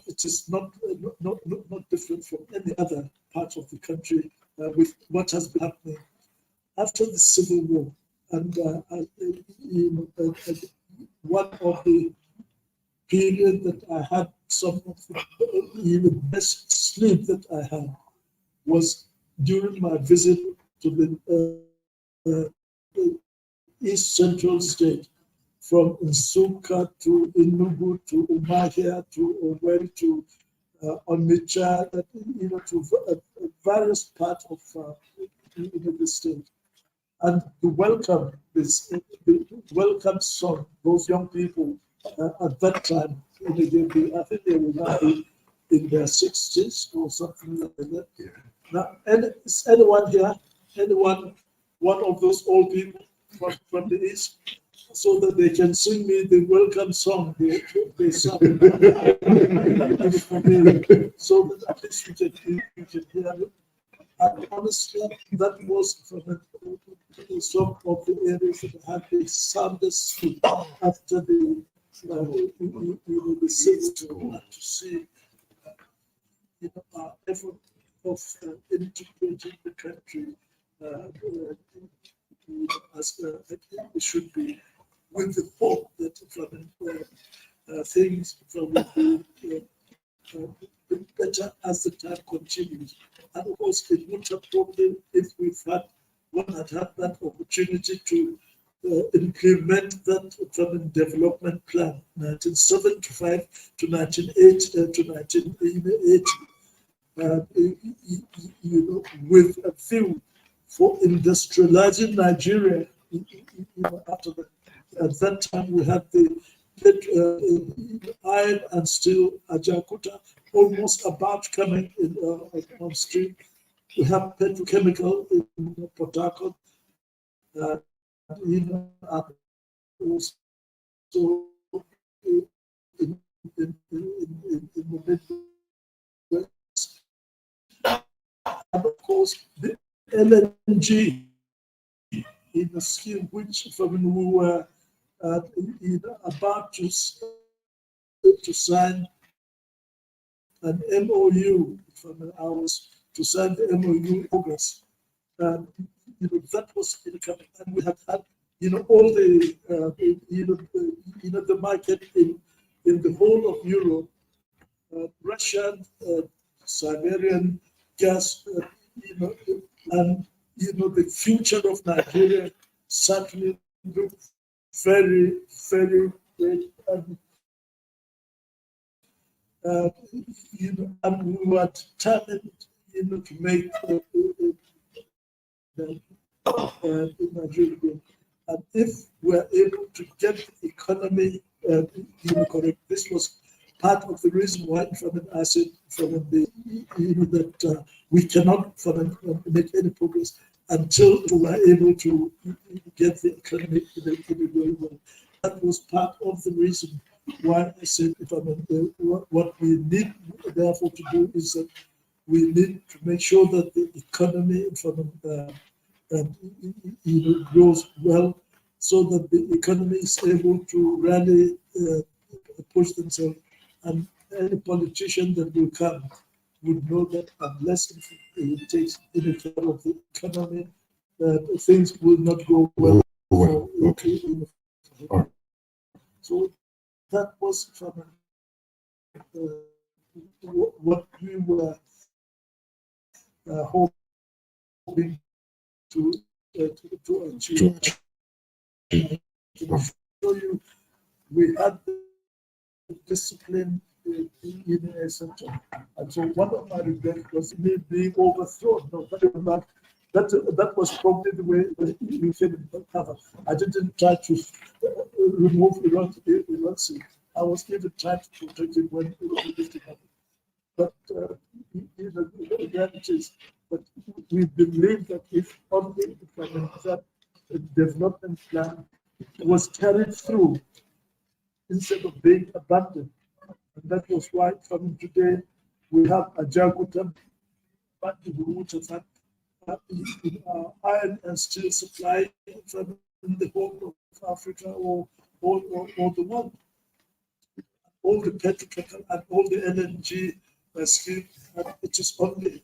It is not different from any other part of the country with what has been happening after the Civil War. And one of the period that I had some of the best sleep that I had was during my visit to the East Central State, from Nsukka to Enugu to Umuahia to Owerri to Onitsha, to various parts of the state. And to welcome the welcome song, those young people at that time, I think they were now in their 60s or something like that. Yeah. Now, is anyone here, one of those old people from the East, so that they can sing me the welcome song they sang, so that at least you can hear it. And honestly, that was from some of the areas that had the soundest after the sixth to see our effort of integrating the country as it should be, with the hope that things will be better as the time continues. And of course, it would have probably, if one had had that opportunity to implement that development plan, 1975 to 1980, with a view for industrializing Nigeria. After that, at that time, we had the iron and steel Ajaokuta almost about coming in, on stream. We have petrochemical in Port Harcourt, also in the Midwest. And of course, the LNG in the scheme which from we were about to sign an MOU from ours to sign the MOU in August. That was coming, and we had had all the the market in the whole of Europe, Russian, Siberian gas, and the future of Nigeria certainly looked very, very great. And we were determined, to make Nigeria grow. And if we're able to get the economy correct, this was part of the reason why I said that we cannot make any progress until we are able to get the economy very well. That was part of the reason why I said what we need therefore to do is that we need to make sure that the economy grows well, so that the economy is able to really push themselves. And any politician that will come would know that unless it takes any care of the economy, things will not go well. So that was from what we were hoping to achieve. So we had discipline in a center, and so one of my regrets was me being overthrown. No, that was probably the way we came in cover. I didn't try to remove Iran. I was even trying to protect it when it happened. But the reality is, but we believe that if only that development plan was carried through instead of being abandoned. And that was why from today we have a Jagutam, but iron and steel supply from the whole of Africa or the world. All the petrochemical and all the LNG scheme, it is only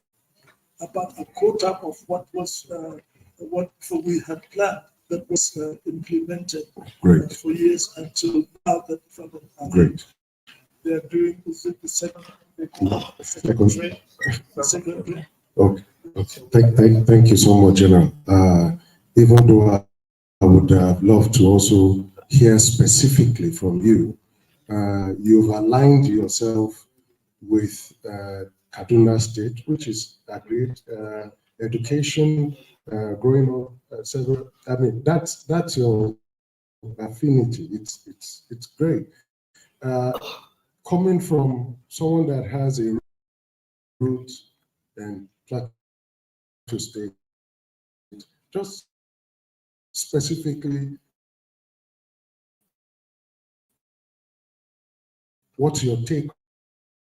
about a quarter of what was what we had planned that was implemented for years until now. That from they are doing the second train. Okay. Thank you so much, General. even though I would love to also hear specifically from you. You've aligned yourself with Kaduna State, which is agreed. Education, growing up, several. I mean, that's your affinity. It's great. Coming from someone that has a root and Plateau State, just specifically, what's your take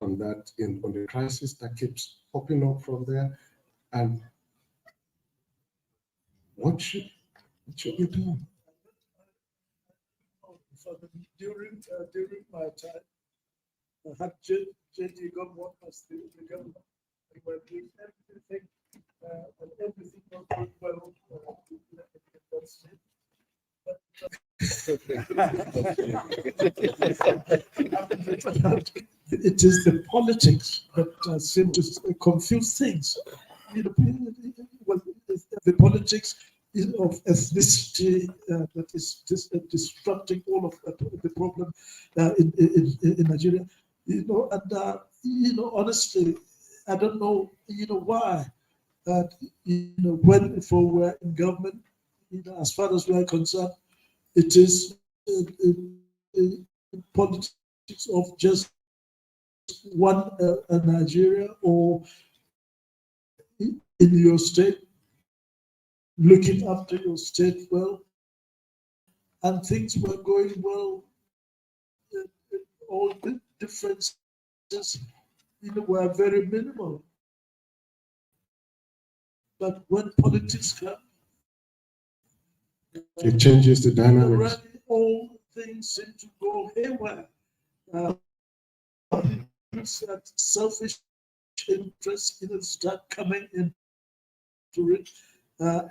on that, on the crisis that keeps popping up from there, and what should we do? During my time, I had JD government as the government. We were doing everything, and everything was going well in that state. It is the politics that seem to confuse things. Well, the politics of ethnicity that is disrupting all of the problem in Nigeria. And honestly, I don't know, why. When for we're in government, as far as we're concerned, it is politics of just one Nigeria, or in your state, looking after your state well, and things were going well. All the differences, were very minimal. But when politics come, it changes the dynamics. All things seem to go haywire. That selfish interests start coming into it,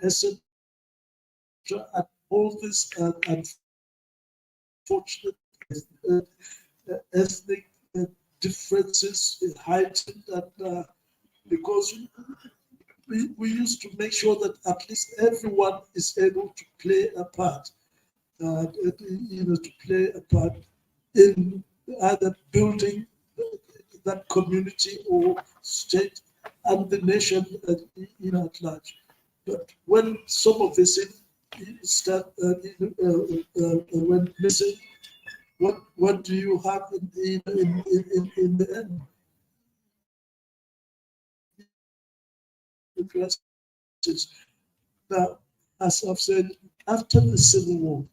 etc. And all this unfortunate ethnic differences heightened, and because we used to make sure that at least everyone is able to play a part, to play a part in either building that community or state and the nation, at large. But when some of this start went missing, what do you have in the end? Now, as I've said, after the Civil War,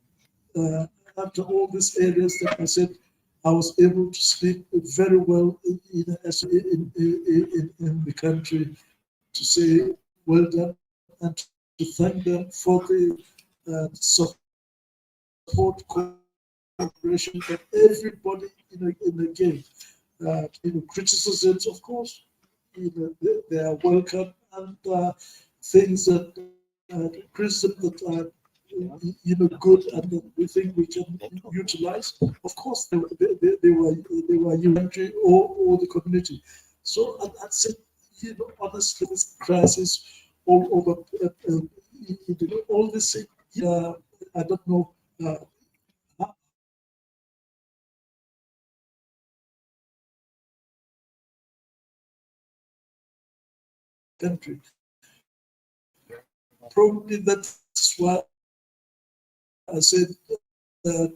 after all these areas that I said, I was able to speak very well in the country, to say well done and to thank them for the support, cooperation that everybody in the game. Criticisms, of course, they are welcome, and things that criticism that are good and that we think we can utilize. Of course, they were your country or the community. So I said, honestly, this crisis all over, all this. I don't know. Country. Probably that's why I said if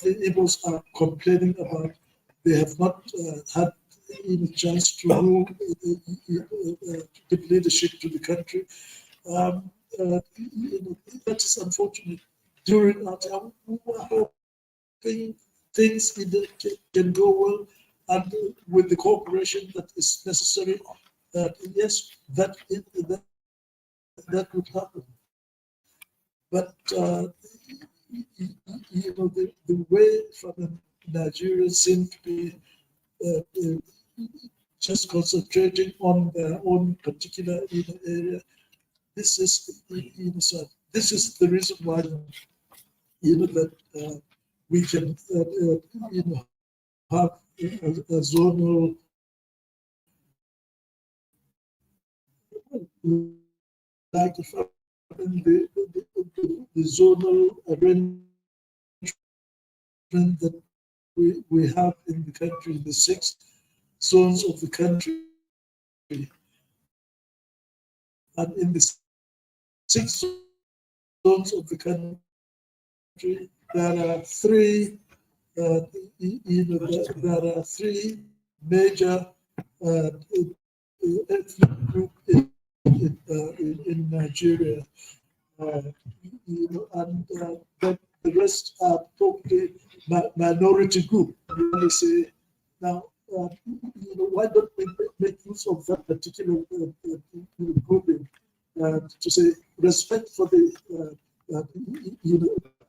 the Igbos are complaining about they have not had any chance to rule, to give leadership to the country, that is unfortunate. During our time, we were hoping things can go well, and with the cooperation that is necessary, yes, that would happen. But the way from Nigeria seemed to be just concentrating on their own particular area. This is this is the reason why that we can have a zonal like the zonal arrangement that we have in the country, the 6 zones of the country. And in the 6 zones of the country, there are 3 there are 3 major ethnic groups in Nigeria, and the rest are probably minority group. You say now, why don't we make use of that particular grouping to say respect for the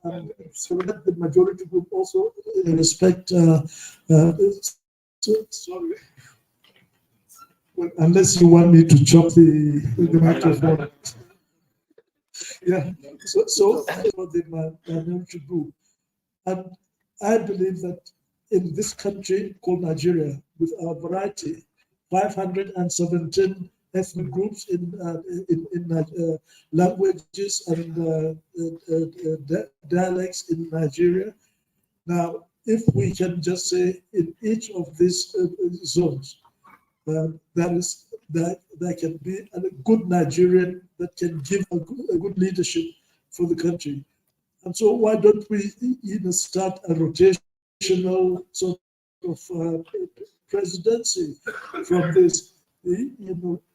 and so that the majority group also respect. Sorry, well, unless you want me to chop the microphone. Yeah. So for the minority group, and I believe that in this country called Nigeria, with our variety, 517 ethnic groups in languages and dialects in Nigeria. Now, if we can just say in each of these zones, there can be a good Nigerian that can give a good leadership for the country. And so why don't we start a rotational sort of presidency from this?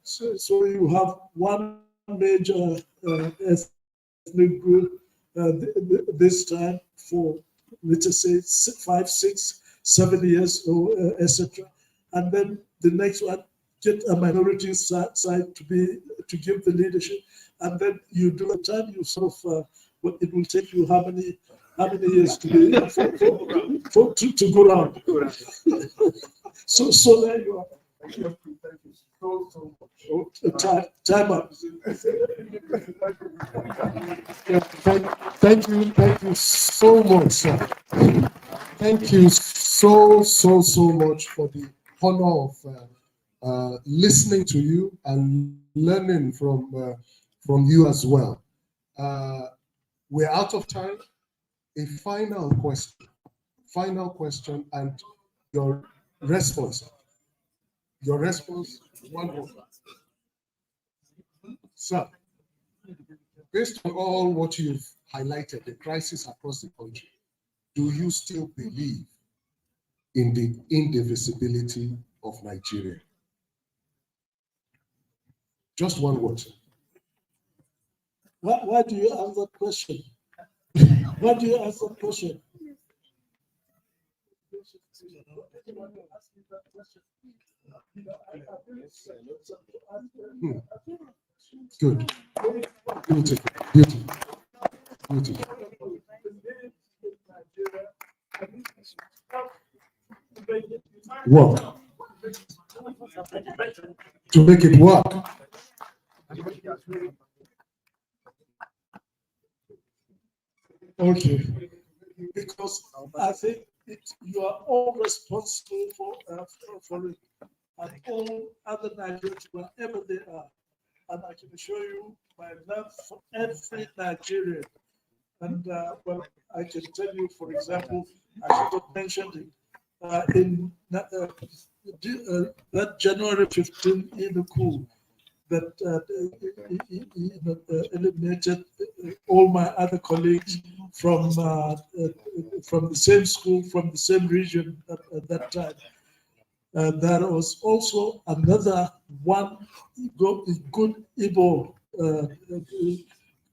So you have one major ethnic group this time for, let's just say, 5, 6, 7 years, or etc. And then the next one, get a minority side to give the leadership, and then you do a time you sort of it will take you how many years to go around. So there you are. Thank you so much. Time up. Thank you so much, sir. Thank you so much for the honor of listening to you and learning from you as well. We're out of time. A final question, and your response. One word. Sir, based on all what you've highlighted, the crisis across the country, do you still believe in the indivisibility of Nigeria? Just one word. Why do you ask that question? Why do you ask that question? Good. Beautiful. Work. To make it work. Okay. Because I think you are all responsible for it, and all other Nigerians, wherever they are. And I can assure you my love for every Nigerian. And well, I can tell you, for example, I should have mentioned it in that January 15 in the coup that eliminated all my other colleagues from the same school, from the same region at that time. There was also another one good Igbo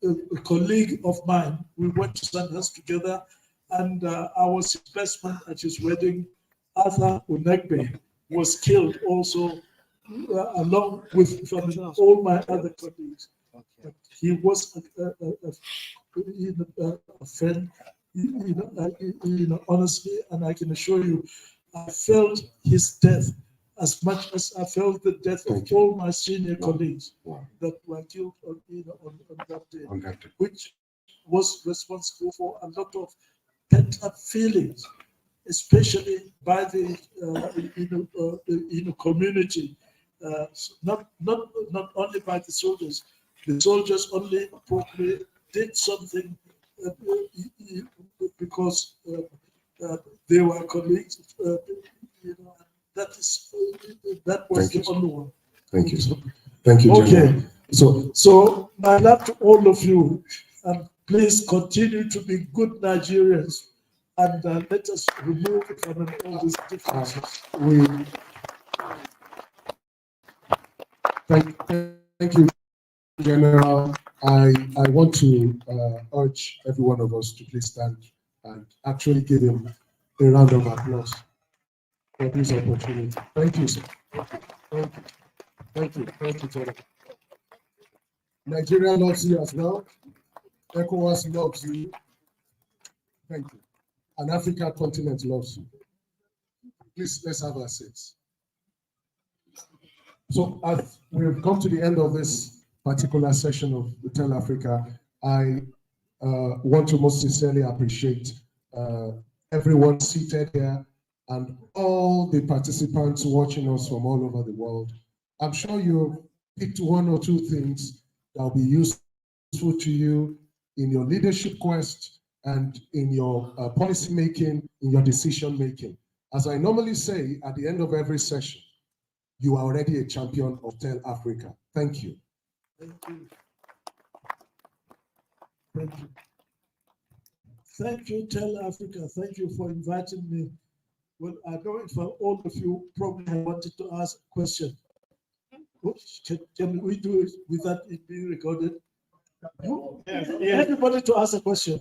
a colleague of mine. We went to Sandhurst together, and I was his best man at his wedding. Arthur Unegbe was killed also, along with all my other colleagues. But he was a friend, honestly, and I can assure you, I felt his death as much as I felt the death of all my senior colleagues that were killed on that day, which was responsible for a lot of pent-up feelings, especially by the community, not only by the soldiers. The soldiers only probably did something because they were colleagues. That was the only one. Thank you. Thank you, General. Okay, so my love to all of you, and please continue to be good Nigerians, and let us remove from all these differences. Thank you, General. I want to urge every one of us to please stand and actually give him a round of applause for this opportunity. Thank you, sir. Thank you. Thank you. Thank you, General. Nigeria loves you as well. ECOWAS loves you. Thank you. And Africa continent loves you. Please, let's have our seats. So as we've come to the end of this particular session of the Tell Africa, I want to most sincerely appreciate everyone seated here and all the participants watching us from all over the world. I'm sure you picked one or two things that will be useful to you in your leadership quest and in your policy making, in your decision making. As I normally say at the end of every session, you are already a champion of Tell Africa. Thank you. Thank you. Thank you. Thank you, Tell Africa. Thank you for inviting me. Well, I know if all of you probably have wanted to ask a question. Can we do it without it being recorded? Everybody to ask a question.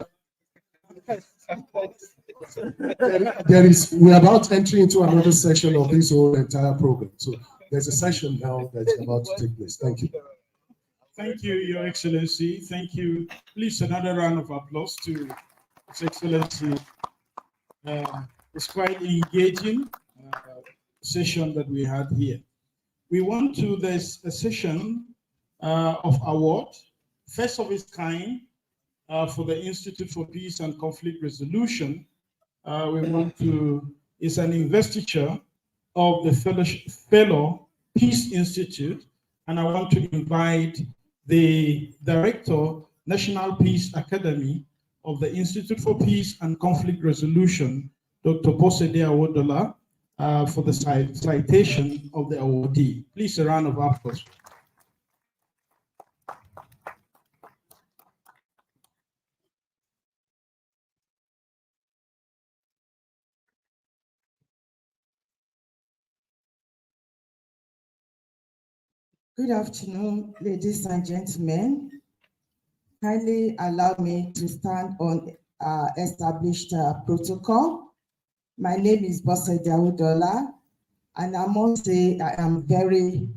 We're about entering into another session of this whole entire program. So there's a session now that's about to take place. Thank you. Thank you, Your Excellency. Thank you. Please, another round of applause to His Excellency. It's quite engaging session that we had here. We want to, there's a session of award, first of its kind, for the Institute for Peace and Conflict Resolution. We want to, it's an investiture of the Fellow Peace Institute, and I want to invite the Director, National Peace Academy of the Institute for Peace and Conflict Resolution, Dr. Posede Awodola, for the citation of the awardee. Please, a round of applause. Good afternoon, ladies and gentlemen. Kindly allow me to stand on established protocol. My name is Posede Awodola, and I must say I am very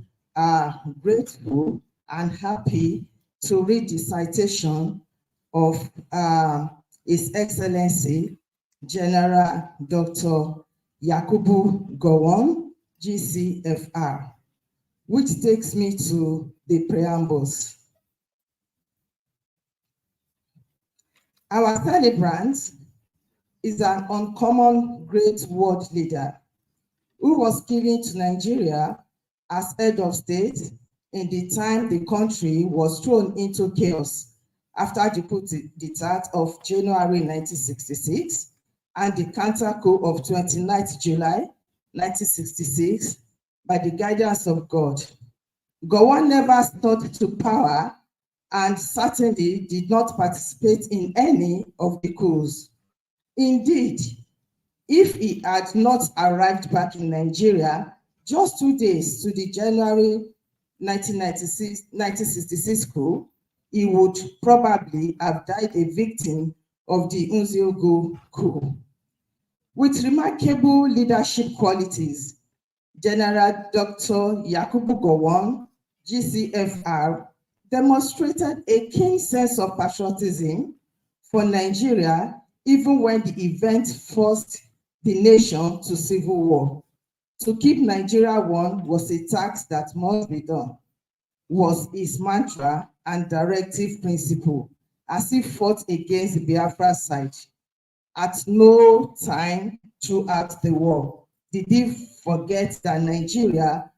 grateful and happy to read the citation of His Excellency General Dr. Yakubu Gowon, GCFR, which takes me to the preambles. Our celebrant is an uncommon great world leader who was given to Nigeria as head of state in the time the country was thrown into chaos after the coup d'etat of January 1966 and the counter coup of 29th July 1966 by the guidance of God. Gowon never stood to power and certainly did not participate in any of the coups. Indeed, if he had not arrived back in Nigeria just 2 days to the January 1966 coup, he would probably have died a victim of the Nziogo coup. With remarkable leadership qualities, General Dr. Yakubu Gowon, GCFR, demonstrated a keen sense of patriotism for Nigeria, even when the event forced the nation to civil war. To keep Nigeria one was a task that must be done, was his mantra and directive principle, as he fought against the Biafra side. At no time throughout the war did he forget that Nigeria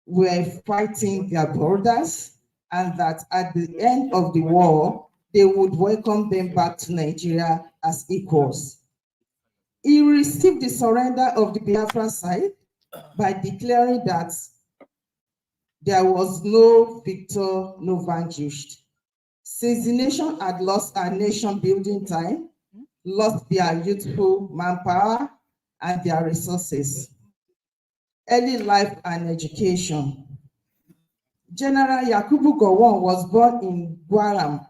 were fighting their brothers, and that at the end of the war, they would welcome them back to Nigeria as equals. He received the surrender of the Biafra side by declaring that there was no victor, no vanquished. Since the nation had lost our nation building time, lost their youthful manpower and their resources, early life and education. General Yakubu Gowon was born in Gwaram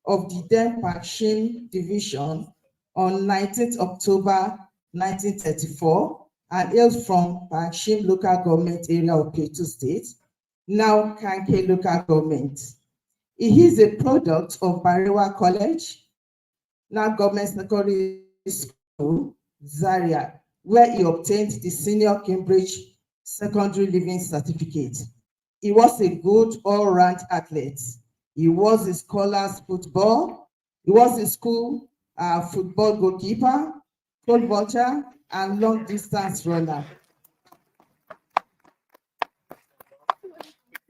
of the then Pakistan Division on 19th October 1934 and hails from Pakistan local government area of Plateau State, now Kanke local government. He is a product of Barewa College, now government secondary school, Zaria, where he obtained the senior Cambridge secondary living certificate. He was a good all-round athlete. He was a scholar's football. He was a school football goalkeeper, pole vaulter, and long distance runner.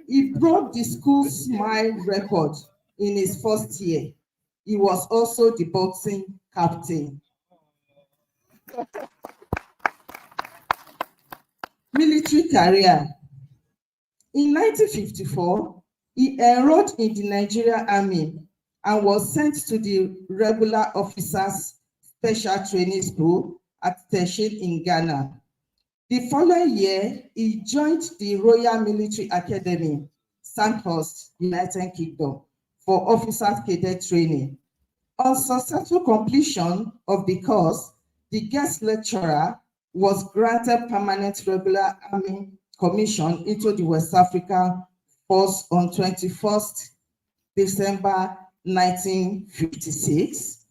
He broke the school smile record in his first year. He was also the boxing captain. Military career. In 1954, he enrolled in the Nigerian Army and was sent to the Regular Officers Special Training School at Teshin in Ghana. The following year, he joined the Royal Military Academy, Sandhurst, United Kingdom, for officers cadet training. On successful completion of the course, the guest lecturer was granted permanent regular army commission into the West African Force on 21st December 1956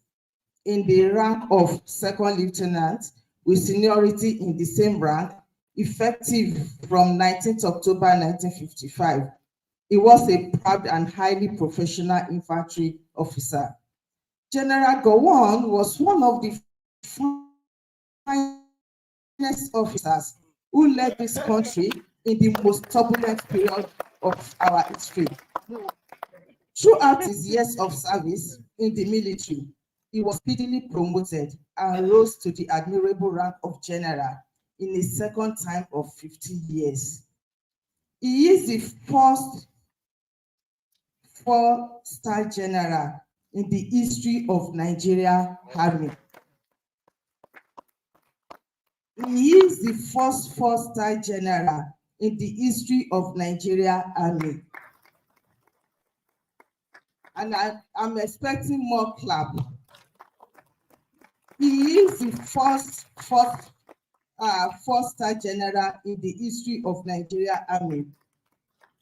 in the rank of second lieutenant with seniority in the same rank, effective from 19th October 1955. He was a proud and highly professional infantry officer. General Gowon was one of the finest officers who led this country in the most turbulent period of our history. Throughout his years of service in the military, he was speedily promoted and rose to the admirable rank of general in his second time of 15 years. He is the first four-star general in the history of Nigeria Army. He is the first four-star general in the history of Nigeria Army. And I'm expecting more clap. He is the first four-star general in the history of Nigeria Army.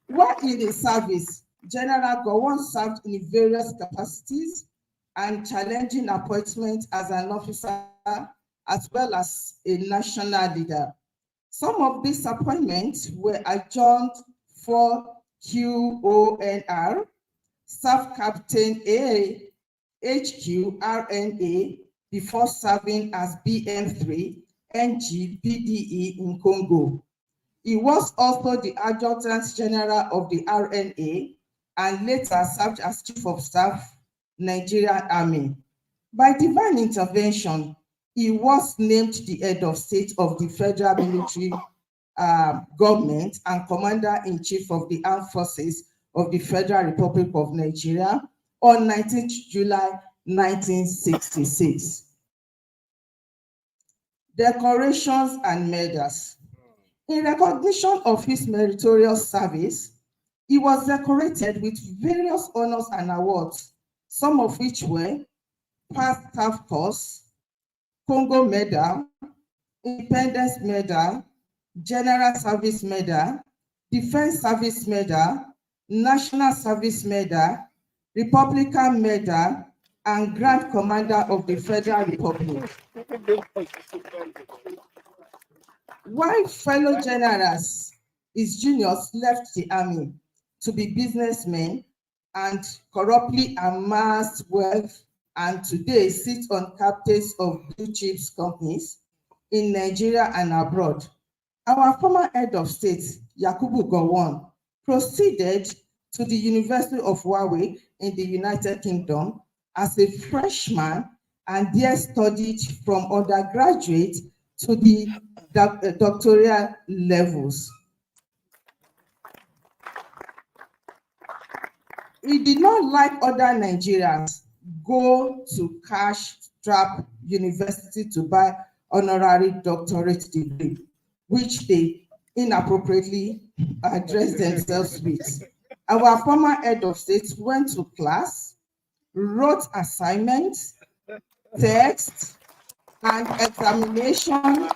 While in the service, General Gowon served in various capacities and challenging appointments as an officer as well as a national leader. Some of these appointments were adjourned for QONR, Staff Captain A, HQ RNA, before serving as BM3, NG PDE in Congo. He was also the Adjutant General of the RNA and later served as Chief of Staff, Nigerian Army. By divine intervention, he was named the head of state of the federal military government and commander-in-chief of the armed forces of the Federal Republic of Nigeria on 19th July 1966. Decorations and medals. In recognition of his meritorious service, he was decorated with various honors and awards, some of which were Past Staff Corps, Congo Medal, Independence Medal, General Service Medal, Defense Service Medal, National Service Medal, Republican Medal, and Grand Commander of the Federal Republic. While fellow generals, his juniors left the army to be businessmen and corruptly amassed wealth, and today sit on captains of blue chips companies in Nigeria and abroad. Our former head of state, Yakubu Gowon, proceeded to the University of Warwick in the United Kingdom as a freshman and there studied from undergraduate to the doctoral levels. He did not, like other Nigerians, go to cash-strapped university to buy honorary doctorate degree, which they inappropriately addressed themselves with. Our former head of state went to class, wrote assignments, text, and examination,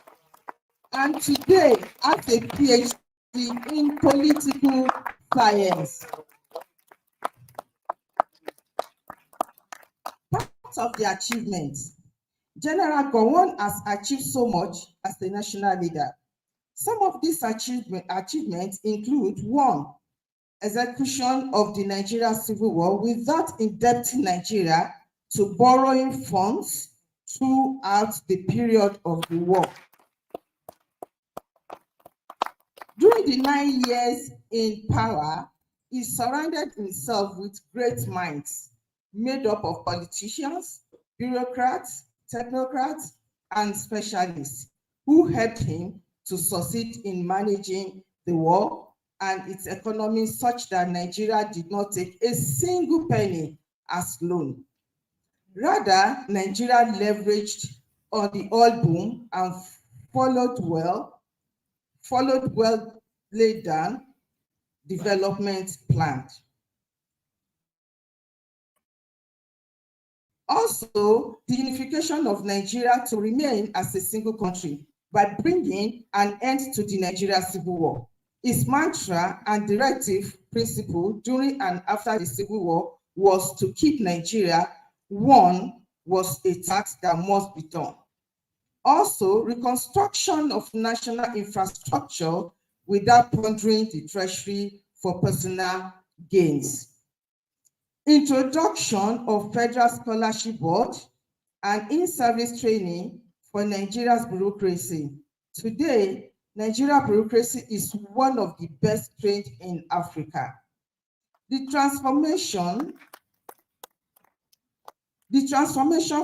and today has a PhD in political science. Part of the achievements, General Gowon has achieved so much as a national leader. Some of these achievements include: 1, execution of the Nigeria Civil War without indebting Nigeria to borrowing funds throughout the period of the war. During the 9 years in power, he surrounded himself with great minds made up of politicians, bureaucrats, technocrats, and specialists who helped him to succeed in managing the war and its economy such that Nigeria did not take a single penny as loan. Rather, Nigeria leveraged on the oil boom and followed well laid down development plans. Also, the unification of Nigeria to remain as a single country by bringing an end to the Nigeria Civil War. His mantra and directive principle during and after the Civil War was to keep Nigeria one was a task that must be done. Also, reconstruction of national infrastructure without plundering the treasury for personal gains. Introduction of Federal Scholarship Board and in-service training for Nigeria's bureaucracy. Today, Nigeria bureaucracy is one of the best trained in Africa. The transformation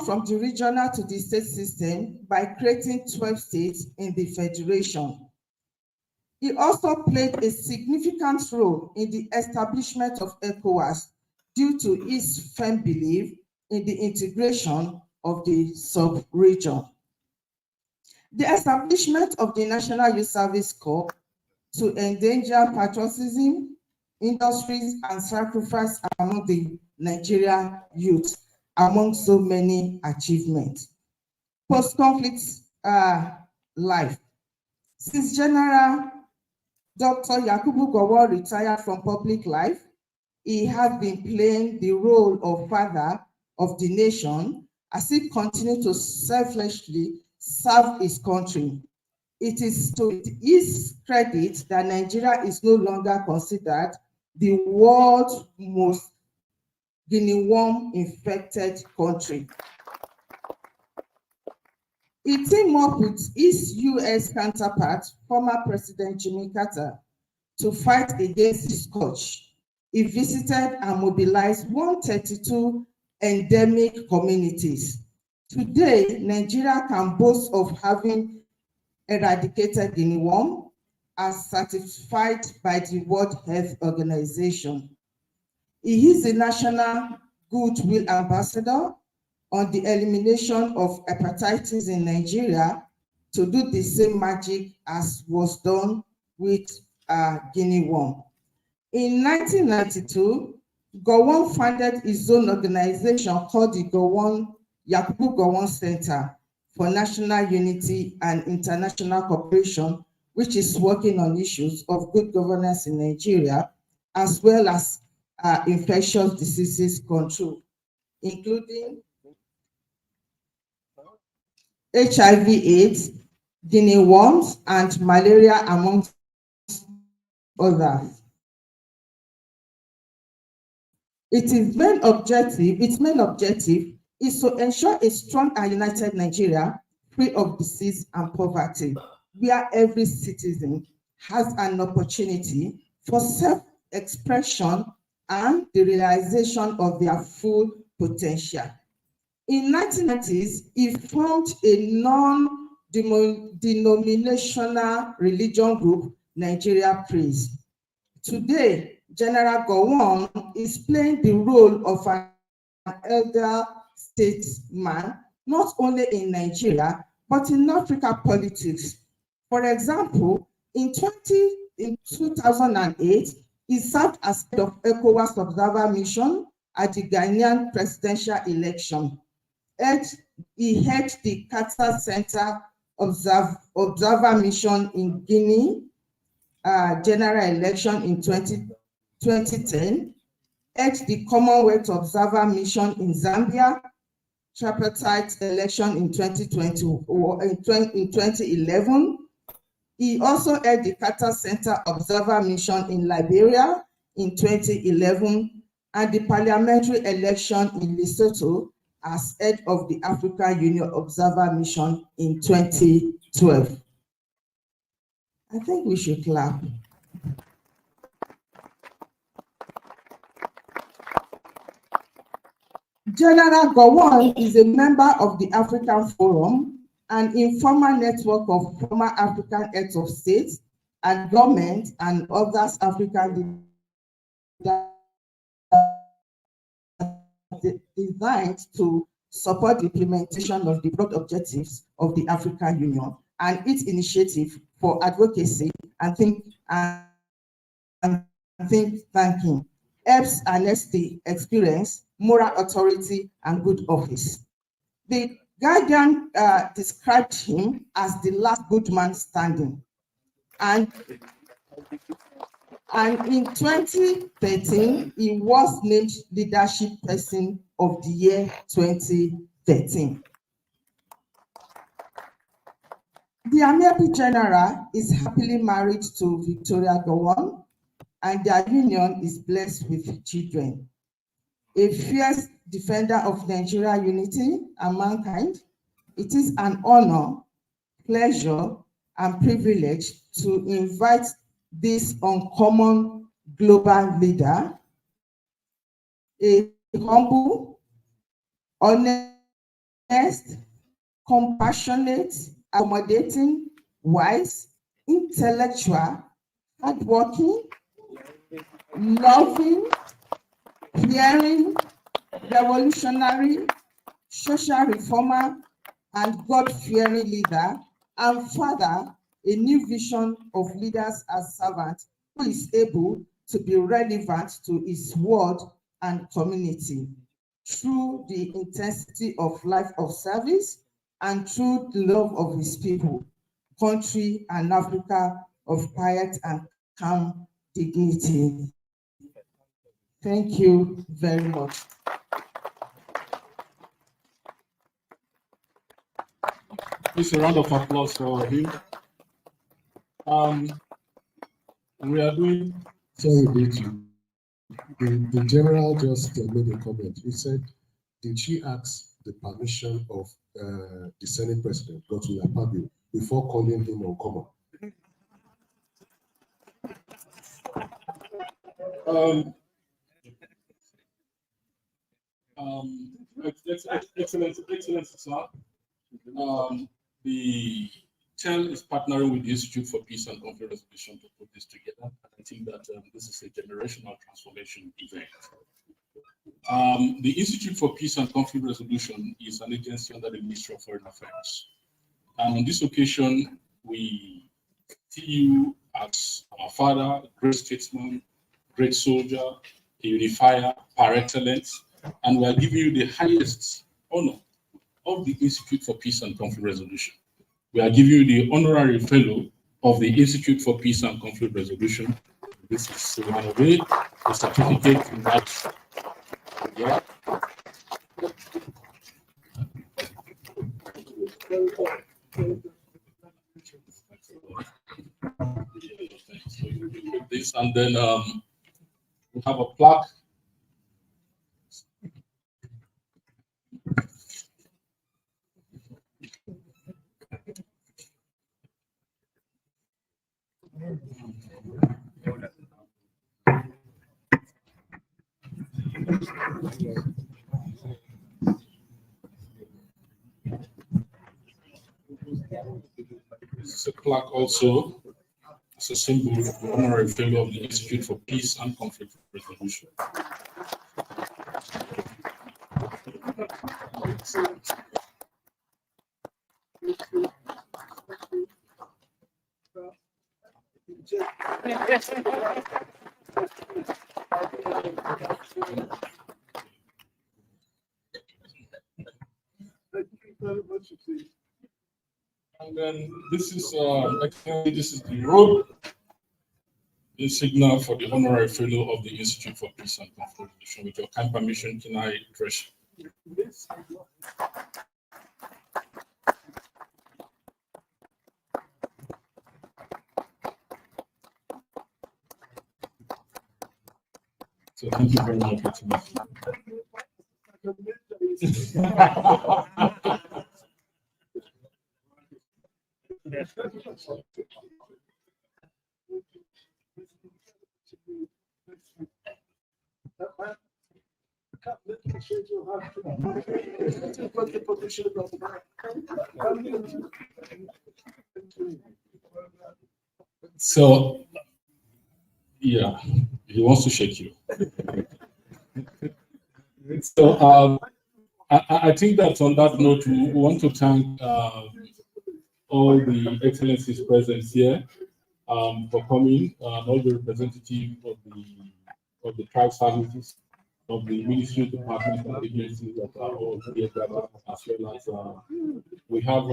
from the regional to the state system by creating 12 states in the federation. He also played a significant role in the establishment of ECOWAS due to his firm belief in the integration of the sub-region. The establishment of the National Youth Service Corps to endanger patriotism, industries, and sacrifice among the Nigerian youth, among so many achievements. Post-conflict life. Since General Dr. Yakubu Gowon retired from public life, he has been playing the role of father of the nation as he continued to selflessly serve his country. It is to his credit that Nigeria is no longer considered the world's most guinea worm infected country. He teamed up with his US counterpart, former President Jimmy Carter, to fight against the scourge. He visited and mobilized 132 endemic communities. Today, Nigeria can boast of having eradicated guinea worm as certified by the World Health Organization. He is the National Goodwill Ambassador on the elimination of hepatitis in Nigeria to do the same magic as was done with guinea worm. In 1992, Gowon founded his own organization called the Yakubu Gowon Center for National Unity and International Cooperation, which is working on issues of good governance in Nigeria, as well as infectious diseases control, including HIV/AIDS, guinea worms, and malaria, among others. Its main objective is to ensure a strong and united Nigeria free of disease and poverty. where every citizen has an opportunity for self-expression and the realization of their full potential. In 1990s, he formed a non-denominational religion group, Nigeria Praise. Today, General Gowon is playing the role of an elder statesman, not only in Nigeria, but in Africa politics. For example, in 2008, he served as head of ECOWAS Observer Mission at the Ghanaian presidential election. He headed the Carter Center Observer Mission in Guinea general election in 2010, headed the Commonwealth Observer Mission in Zambia tripartite election in 2011. He also held the Carter Center Observer Mission in Liberia in 2011 and the parliamentary election in Lesotho as head of the African Union Observer Mission in 2012. I think we should clap. General Gowon is a member of the African Forum, an informal network of former African heads of state and government and others African designed to support the implementation of the broad objectives of the African Union and its initiative for advocacy and think tanking helps harness the experience, moral authority, and good office. The Guardian described him as the last good man standing. And in 2013, he was named Leadership Person of the Year 2013. The Amiabi General is happily married to Victoria Gowon, and their union is blessed with children. A fierce defender of Nigeria unity and mankind, it is an honor, pleasure, and privilege to invite this uncommon global leader, a humble, honest, compassionate, accommodating, wise, intellectual, hardworking, loving, caring, revolutionary, social reformer, and God-fearing leader, and father, a new vision of leaders as servants who is able to be relevant to his world and community through the intensity of life of service and through the love of his people, country, and Africa of quiet and calm dignity. Thank you very much. Please, a round of applause for him. We are doing. Sorry, the general just made a comment. He said, did she ask the permission of the Senate President, Dr. Akpabio, before calling him uncommon? Excellent, sir. The TEL is partnering with the Institute for Peace and Conflict Resolution to put this together. And I think that this is a generational transformation event. The Institute for Peace and Conflict Resolution is an agency under the Ministry of Foreign Affairs. And on this occasion, we see you as our father, great statesman, great soldier, a unifier par excellence, and we are giving you the highest honor of the Institute for Peace and Conflict Resolution. We are giving you the honorary fellow of the Institute for Peace and Conflict Resolution. This is one of it, the certificate in that. Yeah. So you put this, and then we have a plaque. This is a plaque also as a symbol of the honorary fellow of the Institute for Peace and Conflict Resolution. And then this is the robe, the signal for the honorary fellow of the Institute for Peace and Conflict Resolution. With your kind permission, can I address you? So thank you very much. So, yeah, he wants to shake you. So, I think that on that note, we want to thank all the excellencies present here for coming, all the representatives of the tribe services, of the ministry departments and agencies that are all here gathered, as well as we have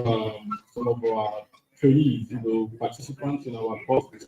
some of our trainees, participants in our courses